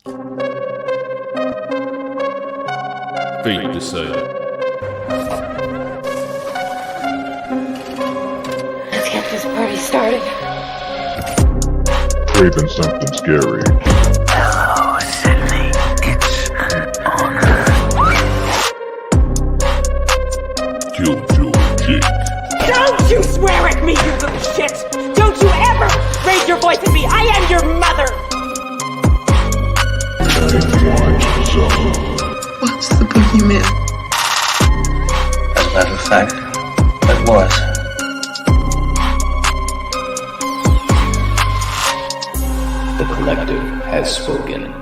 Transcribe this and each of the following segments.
Fate decided. Let's get this party started. Craving something scary. Hello, Sydney. It's an honor. Killjoy Jake. Don't you swear at me, you little shit! Don't you ever raise your voice at me! I am your mother! Watch some. What's the boogeyman? As a matter of fact, it was. The collective has spoken.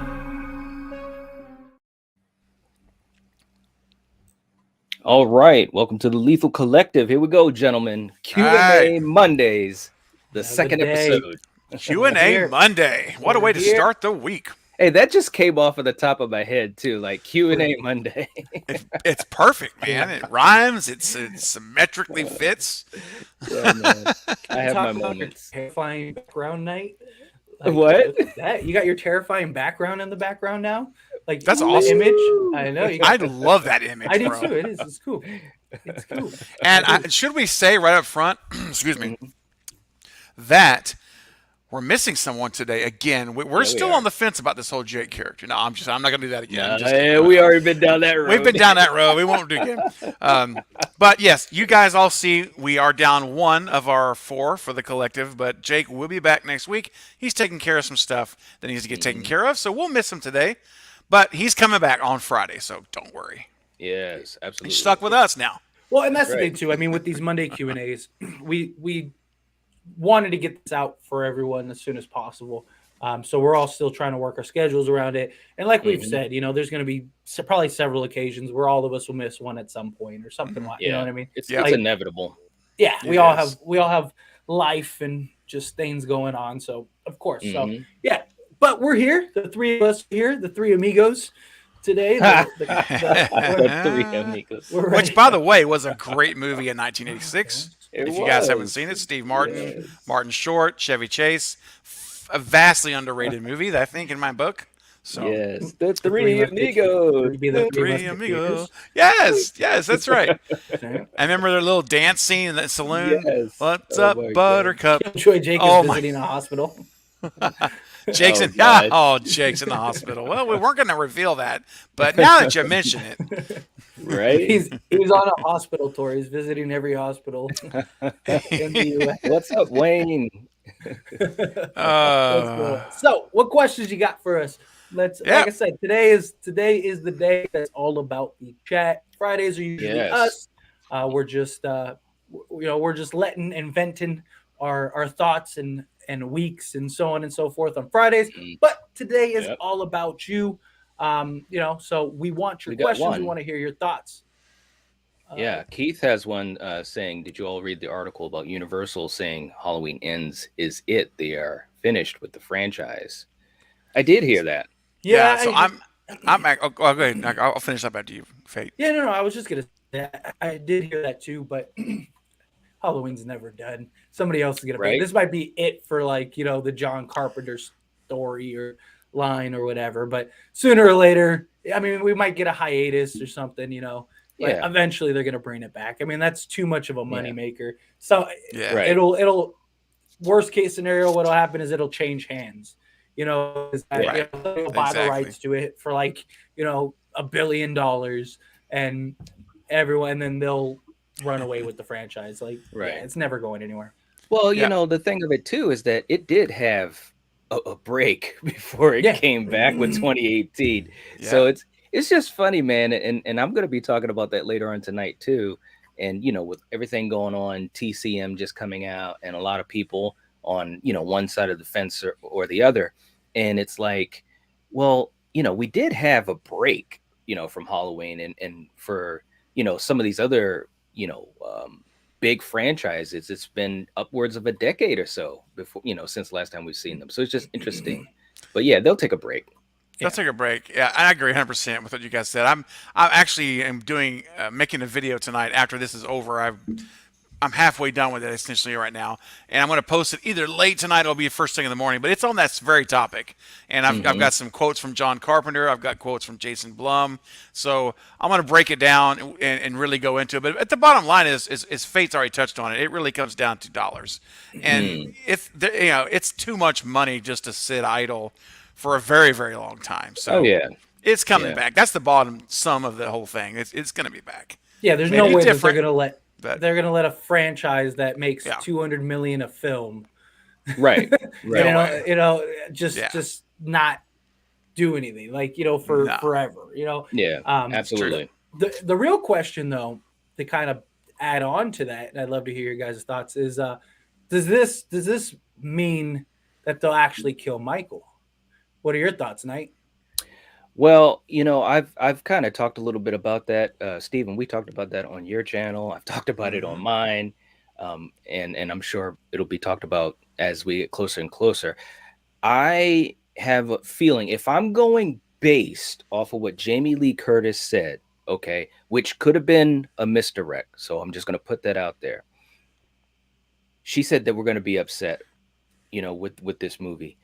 All right, welcome to the Lethal Collective. Here we go, gentlemen. Q&A Mondays, the second episode. Q&A Monday. What a way to start the week. Hey, that just came off of the top of my head too, like Q&A Monday. It's perfect, man. It rhymes. It symmetrically fits. Yeah, man. I have my moments. Terrifying background night. What? That you got your terrifying background in the background now? Like That's the awesome. Image. I know. I love that image. I do bro. too. It is. It's cool. It's cool. And should we say right up front, excuse me, that we're missing someone today again. We're still on the fence about this whole Jake character. No, I'm not going to do that again. We already been down that road. We've been down that road. We won't do it again. But yes, you guys all see we are down one of our four for the collective, but Jake will be back next week. He's taking care of some stuff that needs to get taken care of, so we'll miss him today. But he's coming back on Friday, so don't worry. Yes, absolutely. He's stuck with us now. Well, and that's the thing too. I mean, with these Monday Q&As, we wanted to get this out for everyone as soon as possible. So we're all still trying to work our schedules around it. And like we've said, there's going to be probably several occasions where all of us will miss one at some point or something like. You know what I mean? It's inevitable. Yeah, we all have life and just things going on. So of course, yeah. But we're here, the three of us here, the three amigos today. The three amigos. Which, by the way, was a great movie in 1986. If you guys haven't seen it, Steve Martin, Martin Short, Chevy Chase, a vastly underrated movie, I think, in my book. So yes, the three amigos. The three amigos. Yes, that's right. I remember their little dance scene in the saloon. Yes. What's up, Buttercup? Joy Jake is visiting a hospital. Jake's in the hospital. Well, we weren't going to reveal that, but now that you mention it, right? He's on a hospital tour. He's visiting every hospital in the U.S. What's up, Wayne? So, what questions you got for us? Like I said, today is the day that's all about the chat. Fridays are usually us. We're just letting and venting our thoughts and weeks and so on and so forth on Fridays. But today is all about you. So we want your questions. We want to hear your thoughts. Keith has one saying, did you all read the article about Universal saying Halloween Ends is it? They are finished with the franchise. I did hear that. Yeah, so go ahead. I'll finish up after you, Fate. Yeah, no, I was just going to say, I did hear that too, but Halloween's never done. Somebody else is gonna play. This might be it for the John Carpenter story or line or whatever. But sooner or later, I mean, we might get a hiatus or something. But eventually they're gonna bring it back. I mean, that's too much of a moneymaker. So it'll worst case scenario. What'll happen is it'll change hands. They'll buy the rights to it for $1 billion, and everyone, and then they'll run away with the franchise. It's never going anywhere. Well, the thing of it too is that it did have a break before it came back with 2018. So it's just funny, man. And I'm going to be talking about that later on tonight too. And with everything going on, TCM just coming out, and a lot of people on one side of the fence or the other, and it's like, well, we did have a break, from Halloween, and for some of these other big franchises, it's been upwards of a decade or so before, since the last time we've seen them. So it's just interesting. But yeah, they'll take a break. They'll take a break. Yeah, I agree 100% with what you guys said. I actually am doing making a video tonight after this is over. I've I'm halfway done with it essentially right now, and I'm going to post it either late tonight or it'll be first thing in the morning. But it's on that very topic, and I've got some quotes from John Carpenter. I've got quotes from Jason Blum. So I'm going to break it down and really go into it. But at the bottom line is Fate's already touched on it. It really comes down to dollars, and it's too much money just to sit idle for a very, very long time. So it's coming back. That's the bottom sum of the whole thing. It's going to be back. Yeah, there's no way that they're going to let. They're going to let a franchise that makes $200 million a film, right? Just not do anything for forever. Absolutely. The real question, though, to kind of add on to that, and I'd love to hear your guys' thoughts, is does this mean that they'll actually kill Michael? What are your thoughts, Knight? Well, I've kind of talked a little bit about that, Stephen. We talked about that on your channel. I've talked about it on mine, and I'm sure it'll be talked about as we get closer and closer. I have a feeling, if I'm going based off of what Jamie Lee Curtis said, okay, which could have been a misdirect, so I'm just going to put that out there. She said that we're going to be upset, with this movie.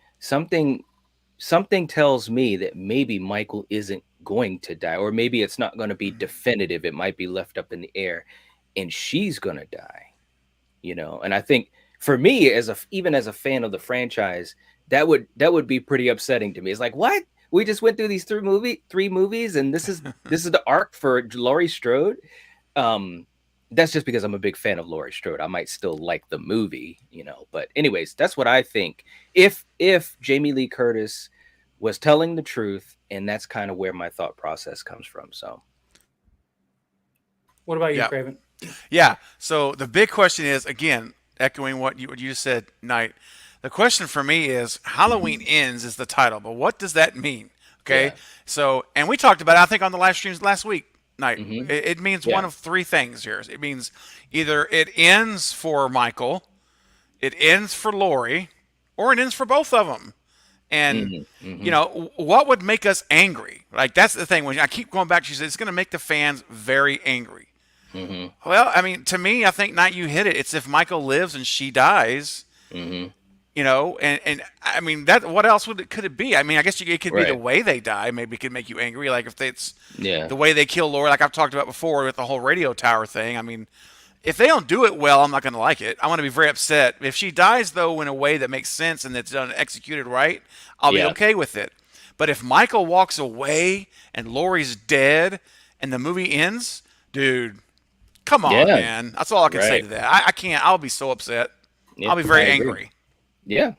Something tells me that maybe Michael isn't going to die, or maybe it's not going to be definitive. It might be left up in the air, and she's going to die, And I think for me, even as a fan of the franchise, that would be pretty upsetting to me. It's like, what? We just went through these three movies, and this is the arc for Laurie Strode. That's just because I'm a big fan of Laurie Strode. I might still like the movie, But anyways, that's what I think. If Jamie Lee Curtis was telling the truth, and that's kind of where my thought process comes from. So, what about you, Craven? Yeah. So the big question is, again, echoing what you just said, Knight. The question for me is, Halloween Ends is the title, but what does that mean? Okay. Yeah. So, and we talked about it, I think, on the live streams last week. Night. It means one of three things here. It means either it ends for Michael, it ends for Laurie, or it ends for both of them. And, what would make us angry? Like, that's the thing. When I keep going back, she said it's going to make the fans very angry. Well, I mean, to me, I think, Knight, you hit it. It's if Michael lives and she dies. And I mean, that. What else could it be? I mean, I guess it could be the way they die. Maybe it could make you angry. Like if it's the way they kill Laurie, like I've talked about before with the whole radio tower thing. I mean, if they don't do it well, I'm not going to like it. I want to be very upset. If she dies, though, in a way that makes sense and that's done executed right, I'll be okay with it. But if Michael walks away and Laurie's dead and the movie ends, dude, come on, man. That's all I can say to that. I can't. I'll be so upset. I'll be very angry. Yeah,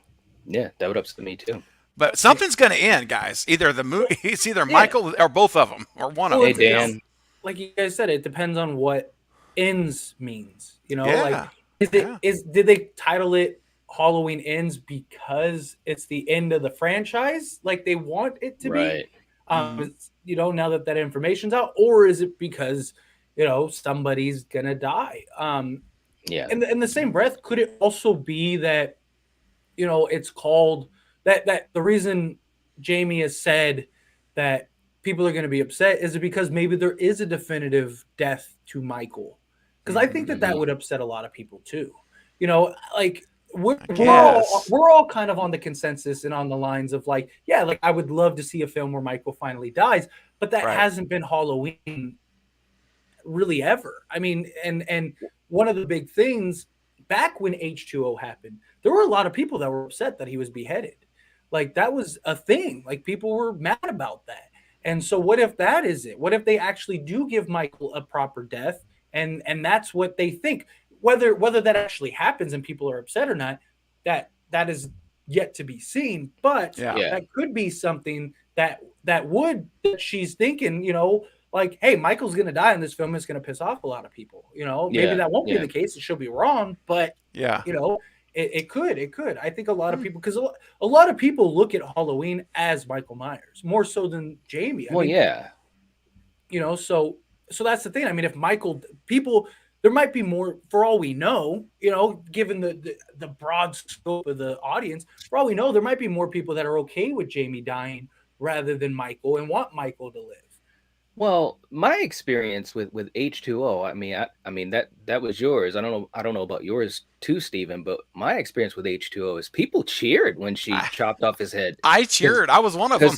that would upset me too. But something's going to end, guys. Either the movie, it's either Michael or both of them, or one of them. Hey, Dan. Like you guys said, it depends on what ends means. Like did they title it Halloween Ends because it's the end of the franchise, like they want it to be? Now that information's out, or is it because somebody's gonna die? In the same breath, could it also be that it's called that the reason Jamie has said that people are going to be upset is it because maybe there is a definitive death to Michael? Because I think that would upset a lot of people too. Like we're all kind of on the consensus and on the lines of like I would love to see a film where Michael finally dies, but that hasn't been Halloween really ever. I mean, and one of the big things back when H2O happened, there were a lot of people that were upset that he was beheaded. Like that was a thing. Like people were mad about that. And so what if that is it? What if they actually do give Michael a proper death and that's what they think? Whether that actually happens and people are upset or not, that is yet to be seen. But that could be something that she's thinking, like, hey, Michael's going to die in this film. It's going to piss off a lot of people. Maybe that won't be the case. She'll be wrong, but it could. I think a lot of people, because a lot of people look at Halloween as Michael Myers more so than Jamie. So that's the thing. I mean, if there might be more, for all we know, given the broad scope of the audience, for all we know, there might be more people that are okay with Jamie dying rather than Michael and want Michael to live. Well, my experience with H2O, I mean that was yours. I don't know about yours too, Stephen, but my experience with H2O is people cheered when she I, chopped off his head. I Cuz cheered. I was one of them.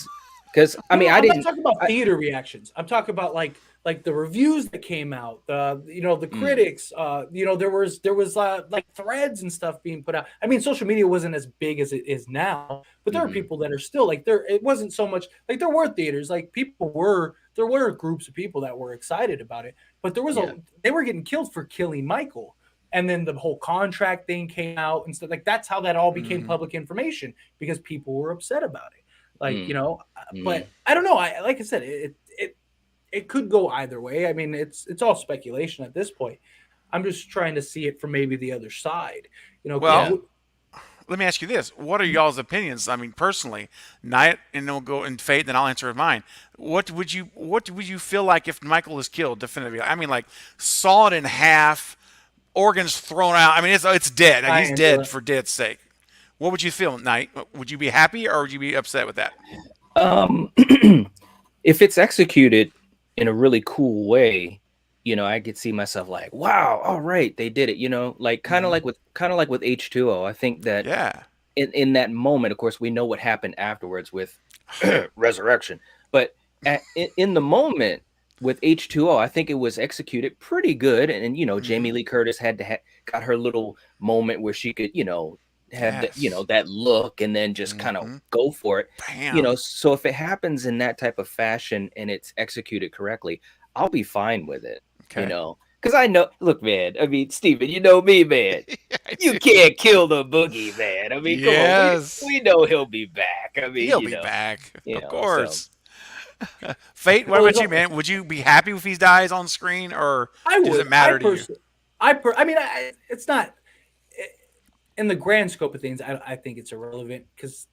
cuz I No, mean, no, I I'm not didn't talking about I, theater reactions. I'm talking about like the reviews that came out, the mm, critics. There was like threads and stuff being put out. I mean, social media wasn't as big as it is now, but there are mhm, people that are still like there. It wasn't so much like there were theaters, like there were groups of people that were excited about it, but yeah. they were getting killed for killing Michael. And then the whole contract thing came out and stuff like that's how that all became Mhm. public information because people were upset about it. Like, Mm, but mhm. I don't know. I like I said, it could go either way. I mean, it's all speculation at this point. I'm just trying to see it from maybe the other side, because Well, Yeah. let me ask you this: what are y'all's opinions? I mean, personally, Knight, and then we'll go in Fate, then I'll answer mine. What would you feel like if Michael is killed definitively? I mean, like sawed in half, organs thrown out. I mean, it's dead. Like, I he's dead Angela. for dead's sake. What would you feel, Knight? Would you be happy or would you be upset with that? Um if it's executed in a really cool way, I could see myself like, wow, all right, they did it, like Hmm. kind of like with H2O. I think that Yeah. in that moment, of course, we know what happened afterwards with resurrection, but in the moment with H2O, I think it was executed pretty good, and Hmm. Jamie Lee Curtis had got her little moment where she could have Yes. that look and then just kind of Hmm. go for it. Bam. So if it happens in that type of fashion and it's executed correctly, I'll be fine with it, Okay. because I know, look, man, I mean, Steven, you know me, man. I You do. can't kill the boogie, man. I mean, come on, Yes. we know he'll be back. I mean, He'll be back. Of so course. Fate, what Well, about you, man? Would you be happy if he dies on screen, or I does it would. matter to you? I mean, it's not in the grand scope of things. I think it's irrelevant because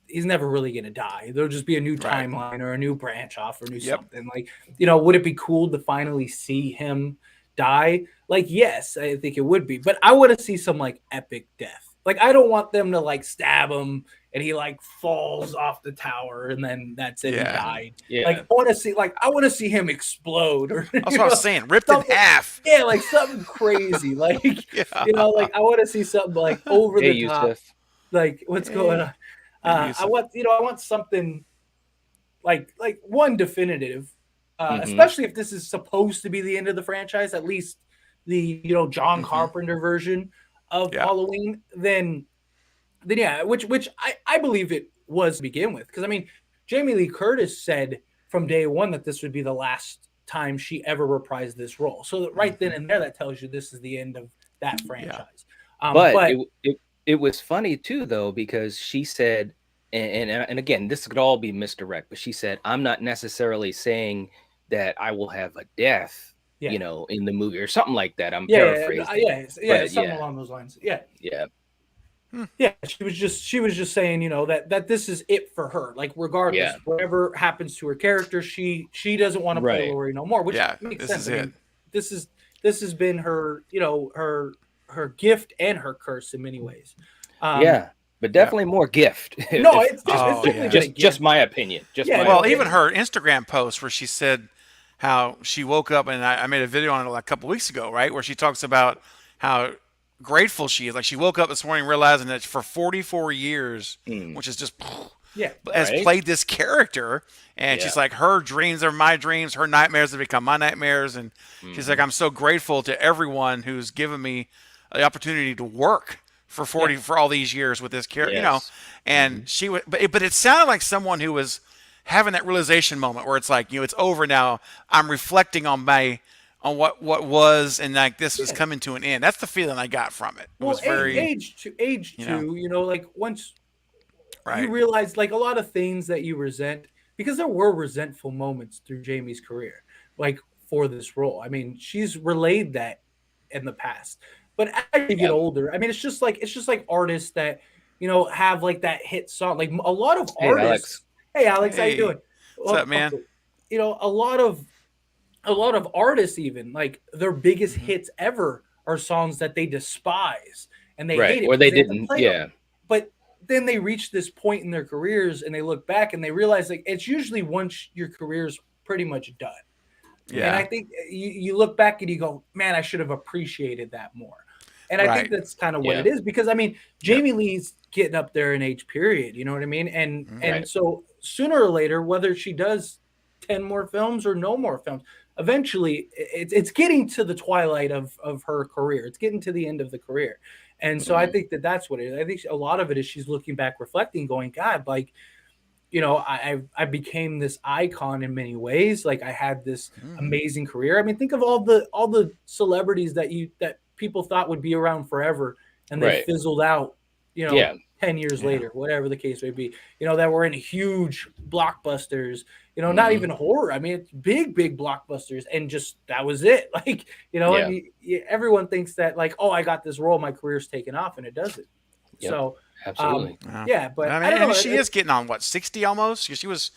he's never really going to die. There'll just be a new Right. timeline or a new branch off or new Yep. something. Like, would it be cool to finally see him die? Like, yes, I think it would be. But I want to see some like epic death. Like, I don't want them to like stab him and he like falls off the tower and then that's it. He Yeah. died. Like, yeah, I want to see him explode or That's what I was saying. Ripped in something. half. Yeah, like something crazy. Like, Yeah. like I want to see something like over hey, the top. Yusuf. Like, what's going Hey. on? Hey, I Yusuf. want I want something like one definitive, Hmm. especially if this is supposed to be the end of the franchise. At least the John Hmm. Carpenter version of Yeah. Halloween. Then yeah, which I believe it was to begin with because I mean Jamie Lee Curtis said from day one that this would be the last time she ever reprised this role. So that right then Hmm. and there, that tells you this is the end of that Yeah. franchise. But But it was funny too, though, because she said, and again, this could all be misdirect, but she said, "I'm not necessarily saying that I will have a death, yeah, in the movie or something like that." I'm yeah, paraphrasing, yeah, but something yeah, along those lines. Yeah. yeah, Hmm. Yeah, she was just saying, that this is it for her. Like regardless, yeah, whatever happens to her character, she doesn't want to play right, Laurie no more, which Yeah. makes This sense. is I it. mean, this has been her, her gift and her curse in many ways. Um, yeah, but Yeah. definitely more gift. no, If it's Oh, definitely yeah. been a just gift. my opinion, just Yeah, my no, Well, even opinion. her Instagram post where she said how she woke up, and I made a video on it like a couple weeks ago, right? Where she talks about how grateful she is. Like she woke up this morning realizing that for 44 years, Mm, which is just yeah, has right? played this character, and Yeah. she's like, her dreams are my dreams, her nightmares have become my nightmares, and she's like, Hmm. I'm so grateful to everyone who's given me the opportunity to work for yeah, 40 for all these years with this character, Yes. Hmm. and she would, but it sounded like someone who was having that realization moment where it's like, it's over now. I'm reflecting on what was, and like this was yeah. coming to an end. That's the feeling I got from it. It Well, was very, age you know, two, like once you right. realize like a lot of things that you resent because there were resentful moments through Jamie's career, like for this role. I mean, she's relayed that in the past. But as you get Yep. older, I mean, it's just like artists that have like that hit song. Like a lot of Hey, Alex. artists. Hey, Alex, how you Hey, doing? what's up, man? Okay. A lot of artists even like their biggest Hmm. hits ever are songs that they despise and they Right. hate it Or they because they have to didn't. play them. Yeah. But then they reach this point in their careers and they look back and they realize like it's usually once your career's pretty much done. Yeah. And I think you look back and you go, man, I should have appreciated that more. And I think that's kind of what it is, because I mean, Jamie Lee's getting up there in age period, you know what I mean? And so sooner or later, whether she does 10 more films or no more films, eventually it's getting to the twilight of her career. It's getting to the end of the career. And so I think that's what it is. I think a lot of it is she's looking back, reflecting, going, God, like, you know, I became this icon in many ways. Like, I had this amazing career. I mean, think of all the celebrities that people thought would be around forever, and they fizzled out, you know, 10 years later, whatever the case may be, you know, that were in huge blockbusters, you know, not even horror. I mean, it's big blockbusters, and just, that was it. Like, you know, everyone thinks that, like, oh, I got this role, my career's taken off, and it doesn't. So absolutely. But I mean, I don't know, she is getting on what, 60 almost? She was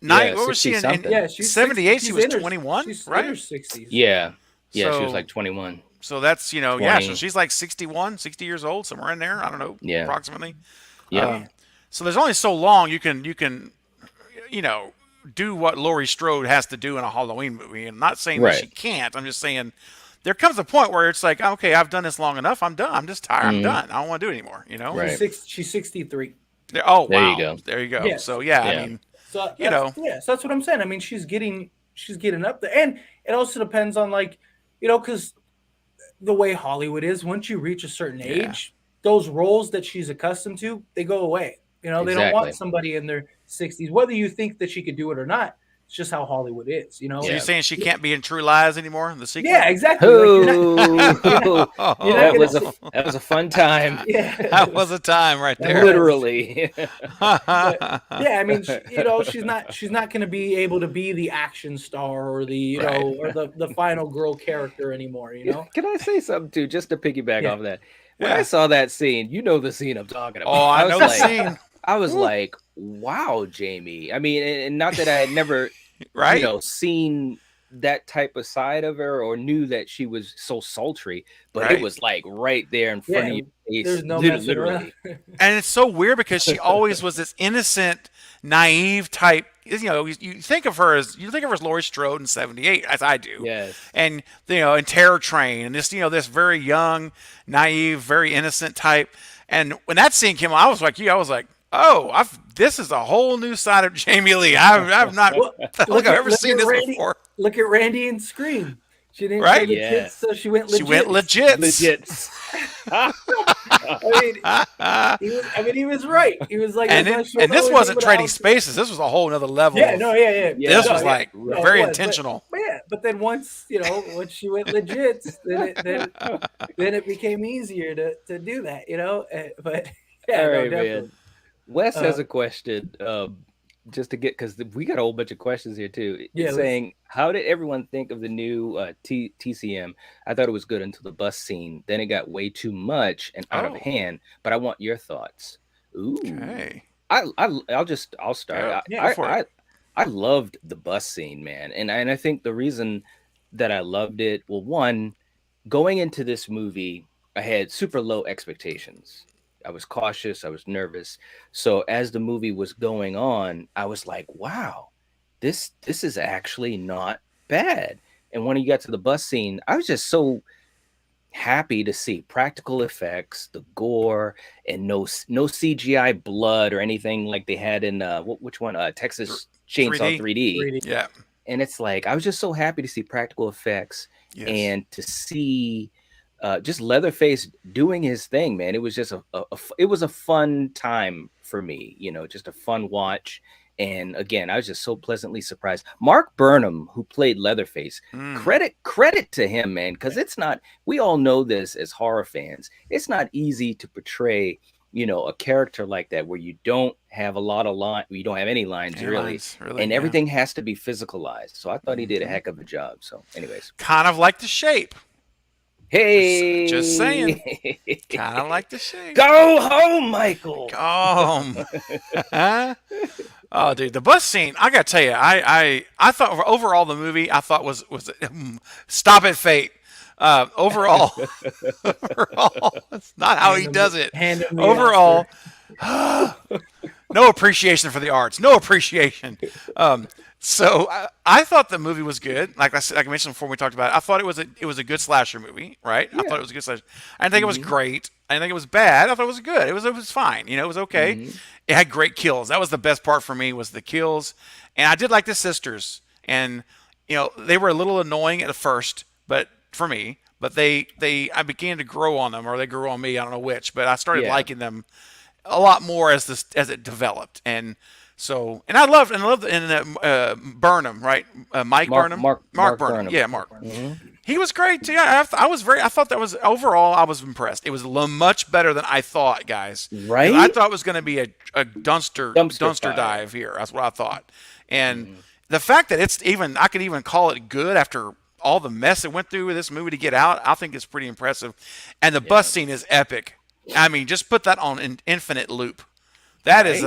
what was she in 78? She was 21, she's right? in her 60s. Yeah, she So- was like 21. So that's, you know, 20. so she's like 61, 60 years old, somewhere in there. I don't know, approximately. Yeah. So there's only so long you can, you know, do what Laurie Strode has to do in a Halloween movie. And I'm not saying that she can't. I'm just saying there comes a point where it's like, okay, I've done this long enough. I'm done. I'm just tired. I'm done. I don't want to do it anymore. You know. Right. She's 63. Oh, There wow. you go. There you go. Yeah. So I mean, So you know. so that's what I'm saying. I mean, she's getting up there, and it also depends on, like, you know, because the way Hollywood is, once you reach a certain age, those roles that she's accustomed to, they go away. You know, they don't want somebody in their 60s, whether you think that she could do it or not. It's just how Hollywood is, you know. So you're saying she can't be in True Lies anymore? The sequel? Yeah, exactly. That was a fun time. That was a time right there. Literally. I mean, you know, she's not going to be able to be the action star or the, you know, or the final girl character anymore, you know. Can I say something too, just to piggyback off of that? When I saw that scene, you know the scene I'm talking about. Oh, I know the scene. I was like, wow, Jamie. I mean, and not that I had never right, you know, seen that type of side of her or knew that she was so sultry, but it was like right there in front of your face. There's no literally. And it's so weird because she always was this innocent, naive type. You know, you think of her as Laurie Strode in '78, as I do. Yes. And you know, in Terror Train, and this, you know, this very young, naive, very innocent type. And when that scene came on, I was like, oh, this is a whole new side of Jamie Lee. I've not I've ever seen this before. Look at Randy and Scream. She didn't right? say legit, so she went legit. She went legit. He was right. He was like, and this wasn't Trading Spaces. This was a whole other level. Yeah. This was very intentional. But then once she went legit, then it became easier to do that, you know. But all right, man. Wes has a question. Just to get, because we got a whole bunch of questions here too. It's saying, how did everyone think of the new TCM? I thought it was good until the bus scene. Then it got way too much and out of hand. But I want your thoughts. Ooh. Okay. I'll start. I loved the bus scene, man, and I think the reason that I loved it, well, one, going into this movie, I had super low expectations. I was cautious. I was nervous. So as the movie was going on, I was like, wow, this is actually not bad. And when you got to the bus scene, I was just so happy to see practical effects, the gore, and no CGI blood or anything like they had in which one? Texas Chainsaw 3D. Yeah. And it's like, I was just so happy to see practical effects and to see just Leatherface doing his thing, man. It was just it was a fun time for me, you know, just a fun watch. And again, I was just so pleasantly surprised. Mark Burnham, who played Leatherface, credit to him, man, because it's not, we all know this as horror fans, it's not easy to portray, you know, a character like that where you don't have a lot of line, you don't have any lines really, and everything has to be physicalized. So I thought he did a heck of a job. So anyways, kind of like The Shape. Hey, just saying, kind of like The Shape. Go home, Michael. Go home. Oh, dude, the bus scene. I gotta tell you, I thought overall the movie I thought was stop it, Fate. Overall, it's not how he does it. Overall, No appreciation for the arts. No appreciation. So I thought the movie was good. Like I said, like I mentioned before, we talked about it. I thought it was a good slasher movie, right? I thought it was a good slasher. I didn't think it was great. I didn't think it was bad. I thought it was good. It was fine. You know, it was okay. It had great kills. That was the best part for me, was the kills. And I did like the sisters. And you know, they were a little annoying at first, but for me, but I began to grow on them, or they grew on me. I don't know which, but I started liking them a lot more as it developed. And so, and I loved Burnham, right? Mike Burnham, Mark Burnham. Yeah, Mark. He was great too. I thought that was, overall, I was impressed. It was much better than I thought, guys. Right? I thought it was going to be a dumpster dive here. That's what I thought. And the fact that I could even call it good after all the mess it went through with this movie to get out, I think it's pretty impressive. And the bus scene is epic. I mean, just put that on an infinite loop. That is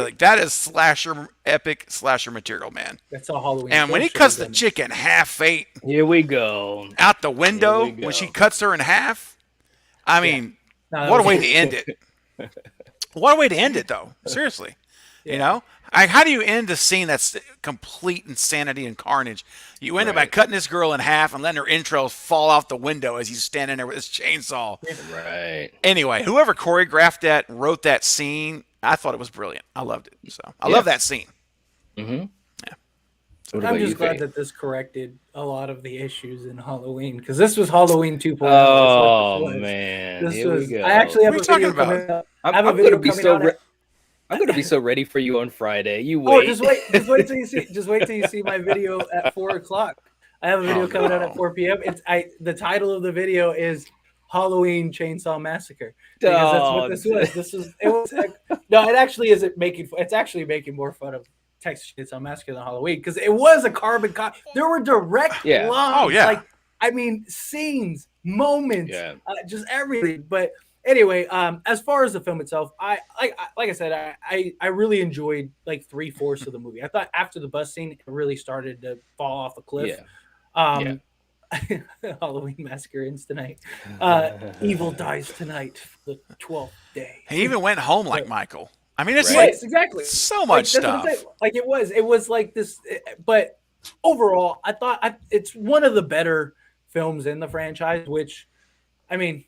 epic slasher material, man. That's all Halloween. And when he cuts the chick in half, here we go, out the window when she cuts her in half. I mean, what a way to end it. What a way to end it, though. Seriously, you know, how do you end a scene that's complete insanity and carnage? You end up by cutting this girl in half and letting her entrails fall off the window as he's standing there with his chainsaw. Right. Anyway, whoever choreographed that, wrote that scene, I thought it was brilliant. I loved it. So I love that scene. Mm-hmm. Yeah. I'm just glad that this corrected a lot of the issues in Halloween, because this was Halloween 2.0. Oh man, here we go. I actually have a video coming out. I'm going to be so ready for you on Friday. You wait. Oh, just wait till you see. Just wait till you see my video at 4:00. I have a video coming out at 4 p.m. The title of the video is Halloween Chainsaw Massacre, because that's what this was. It actually isn't making. It's actually making more fun of Texas Chainsaw Massacre than Halloween, because it was a carbon copy. There were direct lines. Oh yeah. Like, I mean, scenes, moments, just everything. But anyway, as far as the film itself, like I said, I really enjoyed like 3/4 of the movie. I thought after the bus scene, it really started to fall off a cliff. Halloween Massacre ends tonight. Evil dies tonight for the 12th day. He even went home like Michael. I mean, it's exactly so much stuff. Like it was like this, but overall, I thought it's one of the better films in the franchise, which, I mean,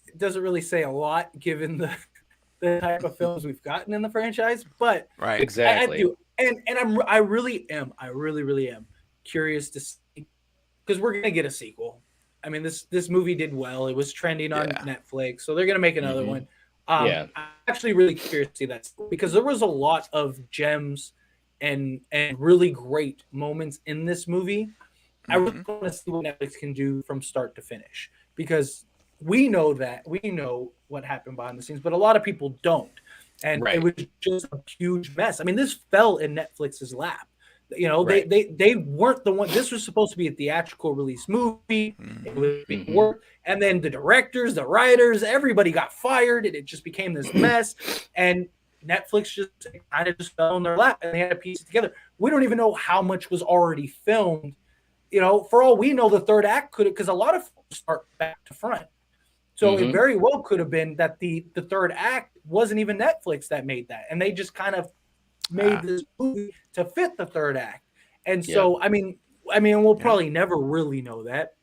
it doesn't really say a lot given the type of films we've gotten in the franchise, but exactly. I do, and I really am curious to see, because we're gonna get a sequel. I mean, this movie did well. It was trending on Netflix, so they're gonna make another one. I'm actually really curious to see that, because there was a lot of gems and really great moments in this movie. I really want to see what Netflix can do from start to finish, because we know what happened behind the scenes, but a lot of people don't. And it was just a huge mess. I mean, this fell in Netflix's lap. You know, they weren't the one. This was supposed to be a theatrical release movie. It was being worked, and then the directors, the writers, everybody got fired, and it just became this mess. And Netflix just kind of just fell in their lap, and they had to piece it together. We don't even know how much was already filmed. You know, for all we know, the third act could have, because a lot of films start back to front. So it very well could have been that the third act wasn't even Netflix that made that, and they just kind of made this movie to fit the third act. And so, I mean, we'll probably never really know that,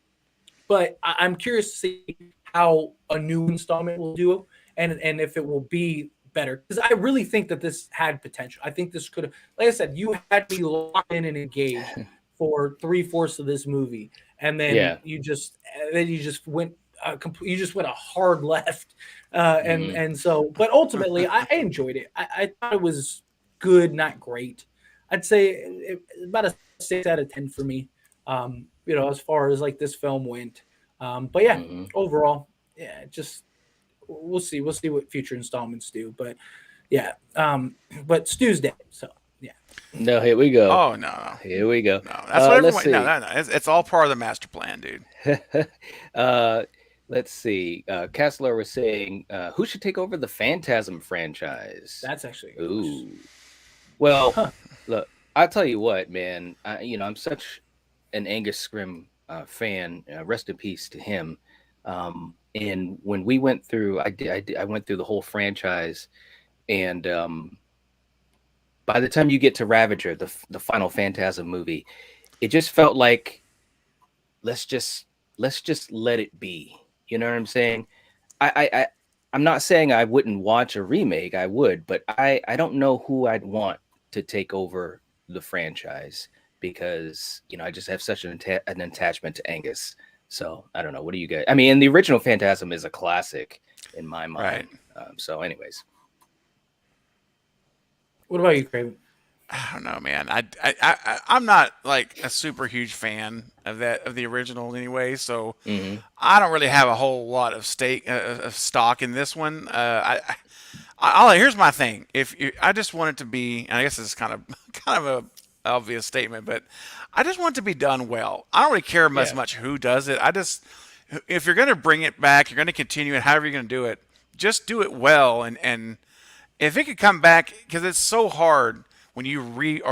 but I'm curious to see how a new installment will do, and if it will be better, because I really think that this had potential. I think this could have, like I said, you had to be locked in and engaged for 3/4 of this movie, and then you just went a hard left, and so, but ultimately I enjoyed it. I thought it was good, not great. I'd say about a 6 out of 10 for me. You know, as far as like this film went. But yeah, overall, just we'll see what future installments do. But yeah, but Stu's dead, so yeah. No, here we go. Oh no, here we go. No, that's what everyone. No. It's all part of the master plan, dude. Let's see. Kessler was saying, who should take over the Phantasm franchise? That's actually ooh. Well, look, I'll tell you what, man. I'm such an Angus Scrimm fan. Rest in peace to him. And when we went through, I went through the whole franchise, and by the time you get to Ravager, the final Phantasm movie, it just felt like let's just let it be. You know what I'm saying? I'm not saying I wouldn't watch a remake. I would, but I don't know who I'd want to take over the franchise because I just have such an attachment to Angus. So I don't know. What do you guys? I mean, and the original Phantasm is a classic in my mind. Right. So, anyways, What about you, Craven? I don't know, man. I'm not like a super huge fan of the original anyway, so I don't really have a whole lot of stock in this one. Here's my thing. I just want it to be, and I guess this is kind of a obvious statement, but I just want it to be done well. I don't really care as much who does it. If you're going to bring it back, you're going to continue it, however you're going to do it, just do it well. And if it could come back, because it's so hard when you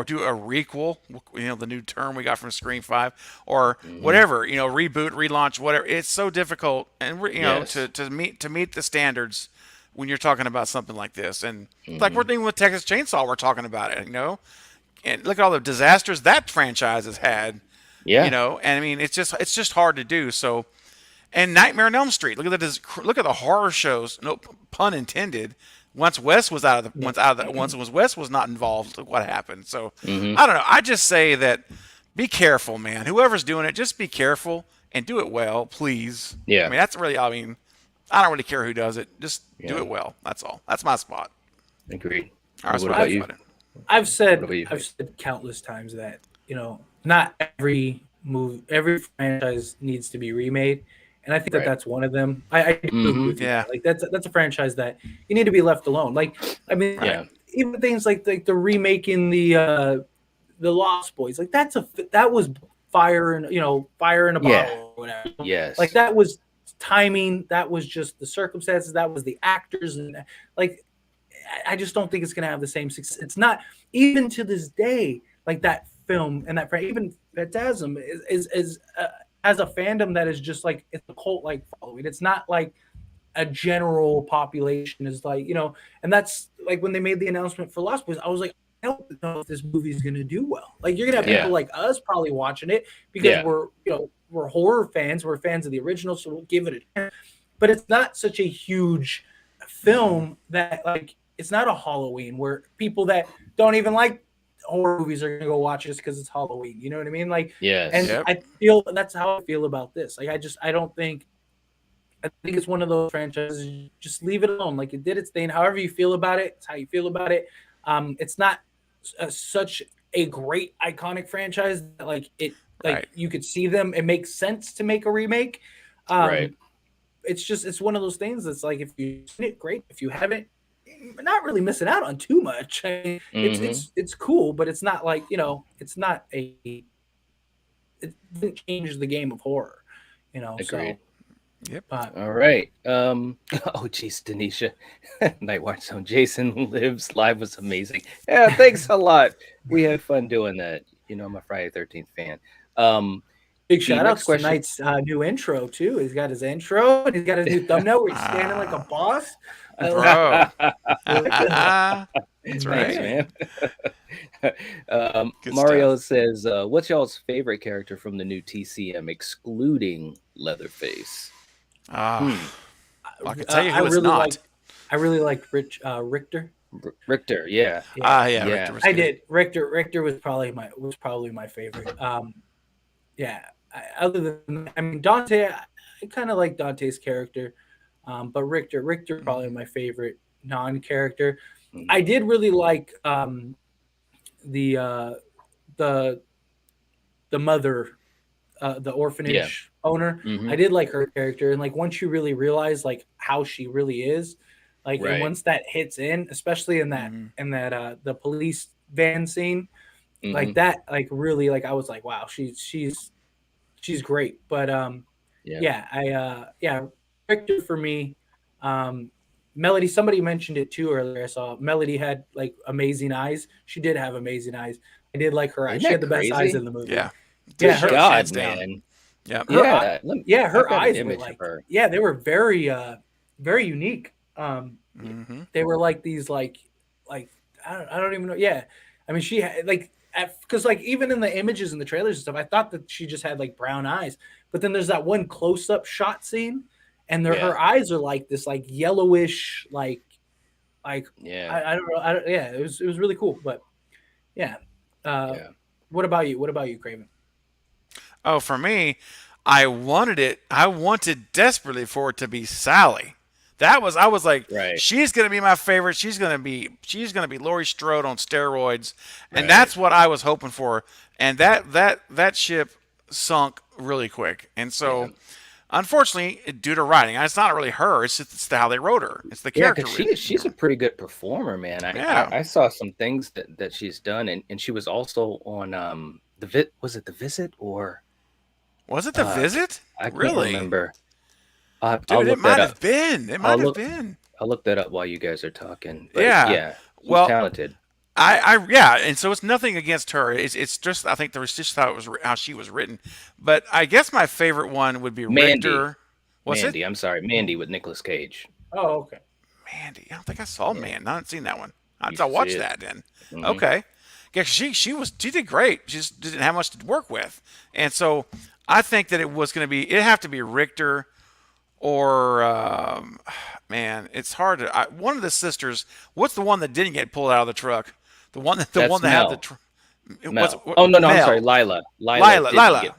do a requel, the new term we got from Scream 5 or whatever, reboot, relaunch, whatever. It's so difficult, and to meet the standards when you're talking about something like this. And like we're thinking with Texas Chainsaw, we're talking about it, and look at all the disasters that franchise has had. Yeah. And I mean, it's just hard to do. So, and Nightmare on Elm Street. Look at the horror shows. No pun intended. Once Wes was Wes was not involved, look what happened. So I don't know. I just say that be careful, man. Whoever's doing it, just be careful and do it well, please. Yeah. I mean, I don't really care who does it. Just do it well. That's all. That's my spot. Agreed. All right, what about you? I've said countless times that not every franchise needs to be remade, and I think that's one of them. I do agree with you. Like that's a franchise that you need to be left alone. Like I mean, even things like the remaking the Lost Boys, like that was fire in a bottle or whatever. Yes, like that was timing. That was just the circumstances. That was the actors, and like. I just don't think it's going to have the same success. It's not even to this day like that film and that even Phantasm is as a fandom that is just like it's a cult like following. It's not like a general population is like and that's like when they made the announcement for Lost Boys, I was like, I don't know if this movie is going to do well. Like you're going to have people like us probably watching it because we're horror fans, we're fans of the original, so we'll give it a chance. But it's not such a huge film that like. It's not a Halloween where people that don't even like horror movies are going to go watch this because it's Halloween. You know what I mean? Like, I feel that's how I feel about this. Like, I think it's one of those franchises. Just leave it alone. Like it did its thing. However you feel about it, it's how you feel about it. It's not such a great iconic franchise that like you could see them. It makes sense to make a remake. It's one of those things that's like if you've seen it, great. If you haven't. Not really missing out on too much. I mean, it's cool, but it's not like it's not it didn't change the game of horror, Agreed. So yep. All right. Oh geez, Denisha, Nightwatch Zone. Jason Lives Live was amazing. Yeah, thanks a lot. We had fun doing that. I'm a Friday 13th fan. Big shout out to tonight's new intro too. He's got his intro and he's got his new thumbnail where he's standing like a boss. Bro. That's right, man. Mario says, "What's y'all's favorite character from the new TCM, excluding Leatherface?" I can tell you who it's not. I really liked Richter. Richter, yeah. Richter was I good. did. Richter was probably my favorite. Other than Dante, I kind of like Dante's character. But Richter probably my favorite non-character. I did really like the mother, the orphanage owner. I did like her character, and like once you really realize like how she really is, like and once that hits in, especially in that the police van scene, like that, like really, like I was like, wow, she's great. But Richter for me. Melody, somebody mentioned it too earlier. I saw Melody had like amazing eyes. She did have amazing eyes. I did like her eyes. She had the best eyes in the movie. Yeah. Her God, man. Yeah. Her eyes were like, they were very, very unique. They were like these, like I don't even know. Yeah, I mean, she had like because like even in the images and the trailers and stuff, I thought that she just had like brown eyes. But then there's that one close up shot scene, and her eyes are like this like yellowish yeah. I don't know. Yeah, it was really cool. But yeah, what about you? What about you, Craven? Oh, for me, I wanted desperately for it to be Sally. I was like, Right. she's gonna be my favorite. She's gonna be Laurie Strode on steroids, and that's what I was hoping for. And that ship sunk really quick, and so unfortunately, due to writing, it's not really her. It's how they wrote her. It's the character. Yeah, she's a pretty good performer, man. I saw some things that she's done, and she was also on was it The Visit or was it The Visit? I can't really remember. Dude, it might have been. It might have been. I'll look that up while you guys are talking. But yeah. She's Well, talented. and so it's nothing against her. It's just I think there was just how it was how she was written. But I guess my favorite one would be Mandy. Richter. What's Mandy, it? I'm sorry, Mandy with Nicolas Cage. Oh, okay. Mandy. I don't think I saw Man. I haven't seen that one. You I'll should watch see it. that then. Mhm. Okay. Yeah, she did great. She just didn't have much to work with, and so I think that it'd have to be Richter. Or man, it's hard to. One of the sisters. What's the one that didn't get pulled out of the truck? The one that That's had Mel. the. Mel. Oh no, I'm Mel. sorry, Lila. Lila.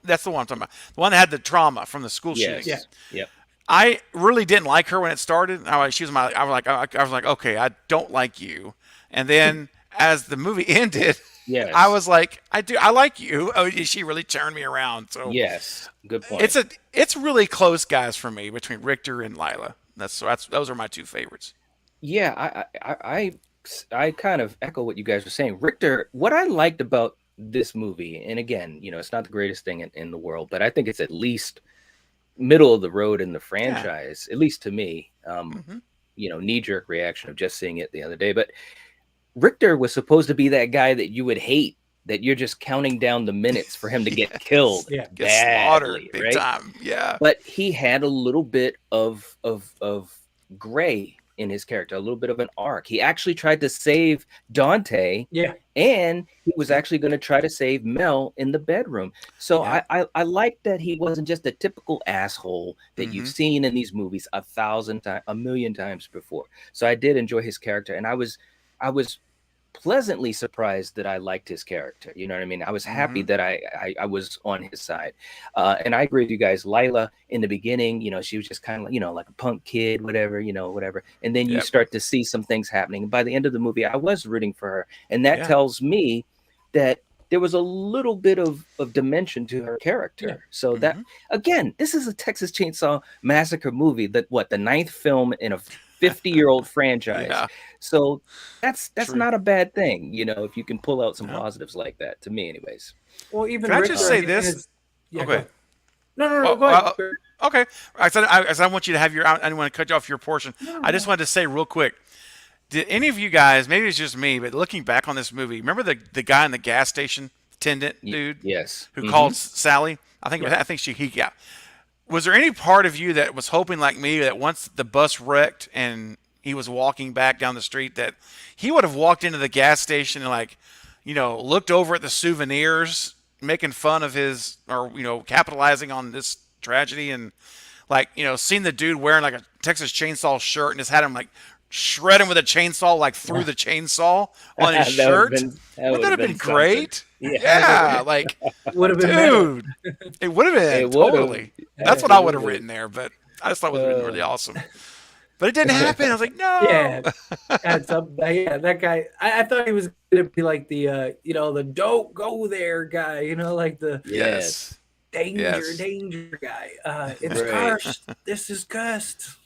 That's the one I'm talking about. The one that had the trauma from the school Yes. shooting. Yep. I really didn't like her when it started. I was like, okay, I don't like you. And then as the movie ended, Yes. I was like, I like you. Oh, she really turned me around. So Yes. Good point. it's really close, guys, for me between Richter and Lila. Those are my two favorites. Yeah, I kind of echo what you guys were saying. Richter, what I liked about this movie, and again, it's not the greatest thing in the world, but I think it's at least middle of the road in the franchise, at least to me. Knee-jerk reaction of just seeing it the other day. But Richter was supposed to be that guy that you would hate, that you're just counting down the minutes for him to get killed. Get badly, slaughtered big right? time. Yeah. But he had a little bit of gray in his character, a little bit of an arc. He actually tried to save Dante. Yeah. And he was actually going to try to save Mel in the bedroom. So I like that he wasn't just a typical asshole that you've seen in these movies a million times before. So I did enjoy his character, and I was pleasantly surprised that I liked his character. You know what I mean? I was happy that I was on his side. And I agree with you guys. Lila, in the beginning, she was just kind of, like a punk kid, whatever. And then you start to see some things happening. And by the end of the movie, I was rooting for her. And that tells me that there was a little bit of dimension to her character. Yeah. So that, again, this is a Texas Chainsaw Massacre movie the 9th film in a 50-year-old franchise. Yeah. So that's not a bad thing, if you can pull out some positives like that, to me anyways. Well, even can I just say this? Okay. No, go ahead. Okay. I want you to have I didn't want to cut you off your portion. No. I just wanted to say real quick, did any of you guys, maybe it's just me, but looking back on this movie, remember the guy in the gas station attendant dude? Yes. Who called Sally? Was there any part of you that was hoping like me that once the bus wrecked and he was walking back down the street that he would have walked into the gas station and looked over at the souvenirs, making fun of his, or, capitalizing on this tragedy and seen the dude wearing like a Texas Chainsaw shirt and just had him shred him with a chainsaw through the chainsaw on his shirt? Wouldn't that have been great? Yeah, would have been dude. It would have been totally. That's what I would have written there, but I just thought it would have been really awesome. But it didn't happen. I was like, no. Yeah, that guy. I thought he was gonna be like the the don't go there guy. The danger guy. It's cursed. This is cursed.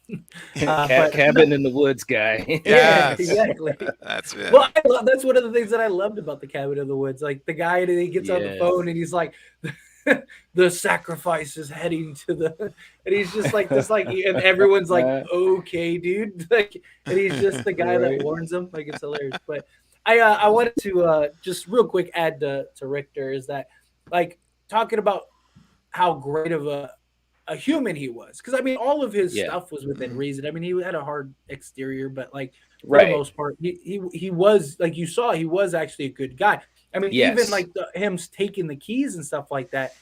Cabin in the woods guy. Yeah, exactly. That's it. Well, that's one of the things that I loved about the Cabin in the Woods. The guy that he gets on the phone and he's like, the sacrifice is heading to the, and he's just and everyone's like, okay, dude. And he's just the guy that warns them. It's hilarious. But I wanted to just real quick add to Richter is that talking about how great of a human he was. Because I mean, all of his Yeah. stuff was within reason. I mean, he had a hard exterior, but like for Right. the most part, he was, like you saw, he was actually a good guy. I mean, Yes. even like him taking the keys and stuff like that,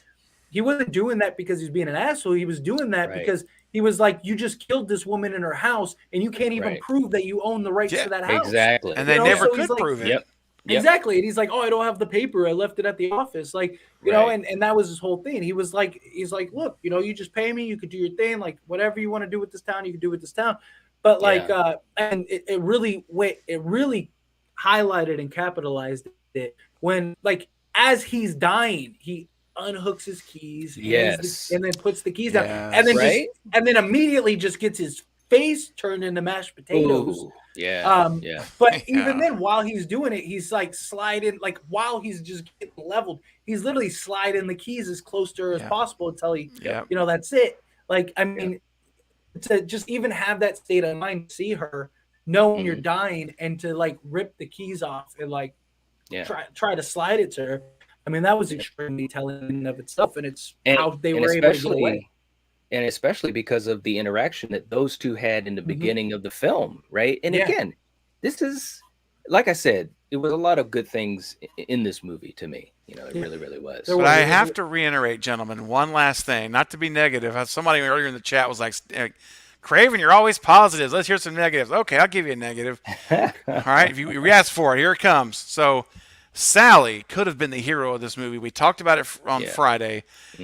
he wasn't doing that because he was being an asshole. He was doing that Right. because he was like, you just killed this woman in her house, and you can't even Right. prove that you own the rights Yeah, to that house. Exactly. And they You know, never so he's could like- prove it. Yep. Yep. Exactly. And he's like, oh, I don't have the paper. I left it at the office. Like, you know, Right. and that was his whole thing. He was like, he's like, look, you know, you just pay me. You could do your thing. Like, whatever you want to do with this town, you can do with this town. But like, and it really highlighted and capitalized it when, like, as he's dying, he unhooks his keys, Yes. and then puts the keys down, Yes. and then Right? and then immediately just gets his face turned into mashed potatoes. Ooh. Yeah. But Yeah. even then, while he's doing it, he's like sliding, like while he's just getting leveled, he's literally sliding the keys as close to her as Yeah. possible until he, Yeah. you know, that's it. Like, I mean, to just even have that state of mind, see her knowing you're dying, and to like rip the keys off and like try to slide it to her. I mean, that was extremely telling in of itself, and it's how they were able to get away. And especially because of the interaction that those two had in the beginning of the film, right? And again, this is, like I said, it was a lot of good things in this movie to me. You know, it really, really was. But I have to reiterate, gentlemen, one last thing, not to be negative. Somebody earlier in the chat was like, Craven, you're always positives. Let's hear some negatives. Okay, I'll give you a negative. All right, if you asked for it, here it comes. So Sally could have been the hero of this movie. We talked about it on Friday.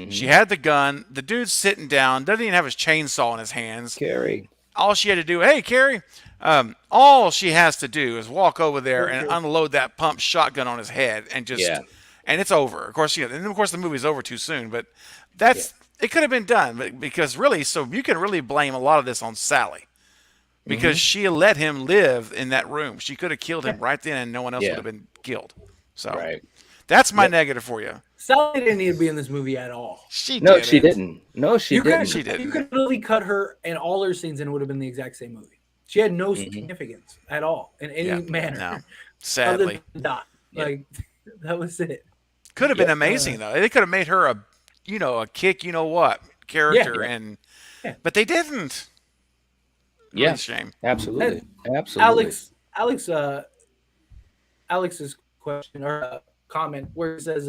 She had the gun. The dude's sitting down, doesn't even have his chainsaw in his hands. Carrie. All she had to do, hey, Carrie, all she has to do is walk over there and unload that pump shotgun on his head and just, and it's over. Of course, and of course the movie's over too soon, but that's, it could have been done, but because really, so you can really blame a lot of this on Sally. Because she let him live in that room. She could have killed him right then, and no one else would have been killed. So that's my negative for you. Sally didn't need to be in this movie at all. She didn't. No, she didn't. She didn't. You could really cut her and all her scenes, and it would have been the exact same movie. She had no significance at all in any manner. No, sadly. Other than Dot. Like, that was it. Could have been amazing, though. They could have made her a kick, what character, but they didn't. Really shame. Absolutely. Absolutely. Alex's question or comment where it says,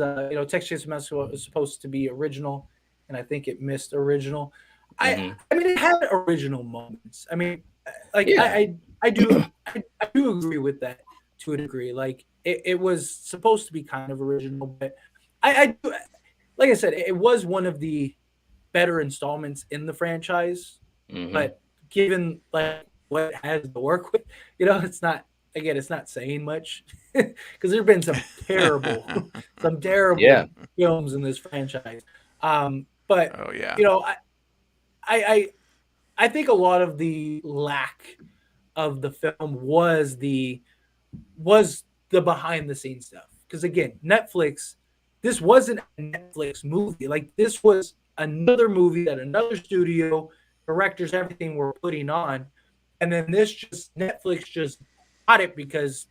Texas Chainsaw Massacre is supposed to be original, and I think it missed original. I mean, it had original moments. I mean, like I do agree with that to a degree. Like it was supposed to be kind of original, but I like I said, it was one of the better installments in the franchise. But given like what it has to work with, it's not saying much because there've been some terrible films in this franchise. But I think a lot of the lack of the film was the behind the scenes stuff. Because again, Netflix, this wasn't a Netflix movie. Like, this was another movie that another studio, directors, everything were putting on. And then Netflix just got it because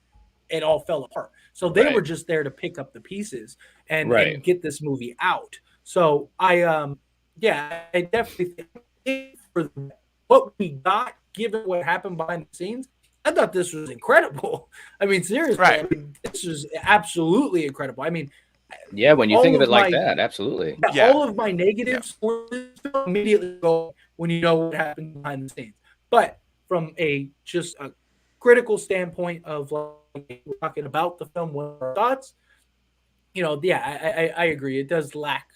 it all fell apart. So they were just there to pick up the pieces and get this movie out. So I definitely think for what we got, given what happened behind the scenes, I thought this was incredible. I mean, seriously, I mean, this was absolutely incredible. I mean, when you think of it like that, absolutely. All of my negatives immediately go when you know what happened behind the scenes. But from just a critical standpoint of like, talking about the film, what our thoughts, I agree. It does lack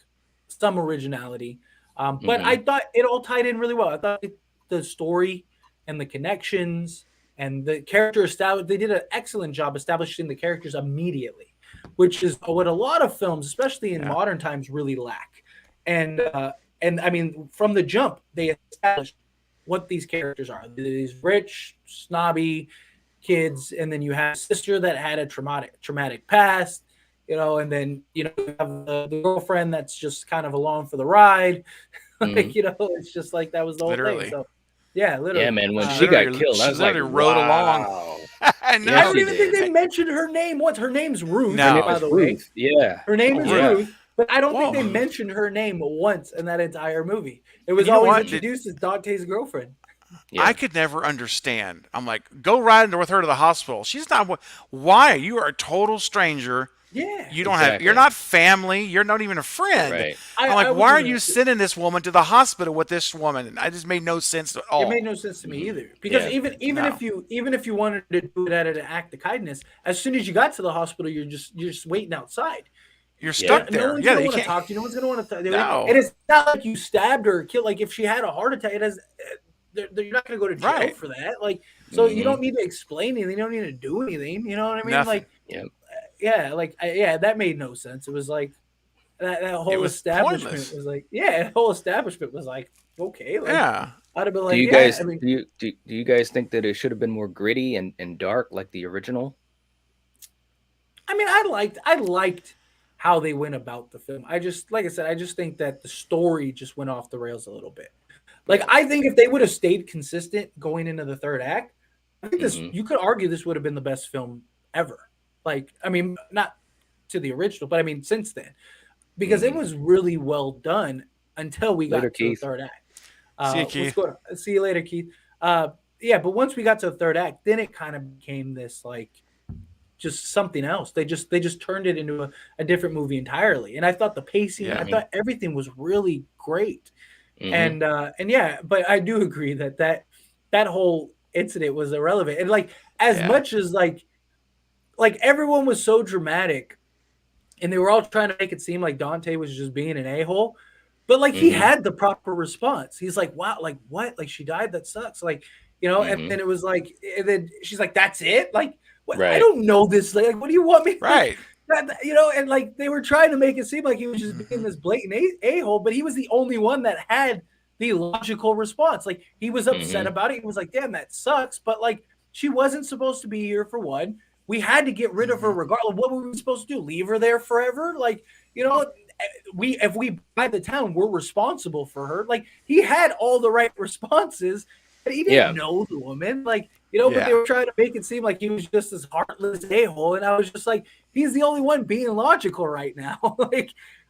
some originality. But I thought it all tied in really well. I thought the story and the connections and the character they did an excellent job establishing the characters immediately, which is what a lot of films, especially in modern times, really lack. And I mean, from the jump, they established what these characters are. These rich, snobby kids, and then you have a sister that had a traumatic past, and then you have the girlfriend that's just kind of along for the ride. Like, it's just like that was the whole thing. So literally. Yeah, man, when she got killed, I was like, rode along. I don't even think they mentioned her name once. Her name's Ruth, by the way. Yeah. Her name is Ruth. But I don't think Whoa. they mentioned her name once in that entire movie. It was You know always what? introduced as Dante's girlfriend. Yeah. I could never understand. I'm like, go ride with her to the hospital. She's not. Why? You are a total stranger. Yeah. You don't have. Exactly. You're not family. You're not even a friend. Right. I'm I like, was why are gonna- you sending this woman to the hospital with this woman? I just made no sense at all. It made no sense to me either. Because Yeah. even No. if you wanted to do it at an act of kindness, as soon as you got to the hospital, you're just waiting outside. You're stuck No there. one's Yeah, gonna you want to can't. talk to you. No one's gonna want to. No. And it's not like you stabbed her or killed. Like if she had a heart attack, it has. You're not gonna go to jail Right. for that. Like so, you Mhm. don't need to explain anything. You don't need to do anything. You know what I mean? Nothing. Like Yeah. yeah, that made no sense. It was like that whole was establishment pointless. was like, yeah, the whole establishment was like, okay, like, Yeah. I'd have been Do like, you yeah, guys I mean, do you guys think that it should have been more gritty and dark like the original? I liked how they went about the film. I just, like I said, I just think that the story just went off the rails a little bit. Like, I think if they would have stayed consistent going into the third act, I think this, Mhm. you could argue this would have been the best film ever. Like, I mean, not to the original, but I mean, since then, because it Mhm. was really well done until we got Later, to Keith. the third act. See you, Let's Keith. go to- see you later, Keith. Yeah, but once we got to the third act, then it kind of became this like just something else. They just turned it into a different movie entirely. And I thought the pacing, Yeah. I thought everything was really great. Mhm. And yeah, but I do agree that whole incident was irrelevant. And like as Yeah. much as like everyone was so dramatic and they were all trying to make it seem like Dante was just being an a-hole. But like he Mhm. had the proper response. He's like, wow, like what? Like she died, that sucks. Like, you know, Mhm. and then it was like, and then she's like, that's it? Like, what? I Right. don't know this. Like, what do you want me? Right. You know, and like they were trying to make it seem like he was just being this blatant a-hole, but he was the only one that had the logical response. Like he was upset Mhm. about it. He was like, damn, that sucks. But like she wasn't supposed to be here for one. We had to get rid of her regardless. What were we supposed to do? Leave her there forever? Like, you know, if we buy the town, we're responsible for her. Like he had all the right responses, but he didn't Yeah. know the woman. Like, you know, but Yeah. they were trying to make it seem like he was just this heartless a-hole. And I was just like, he's the only one being logical right now.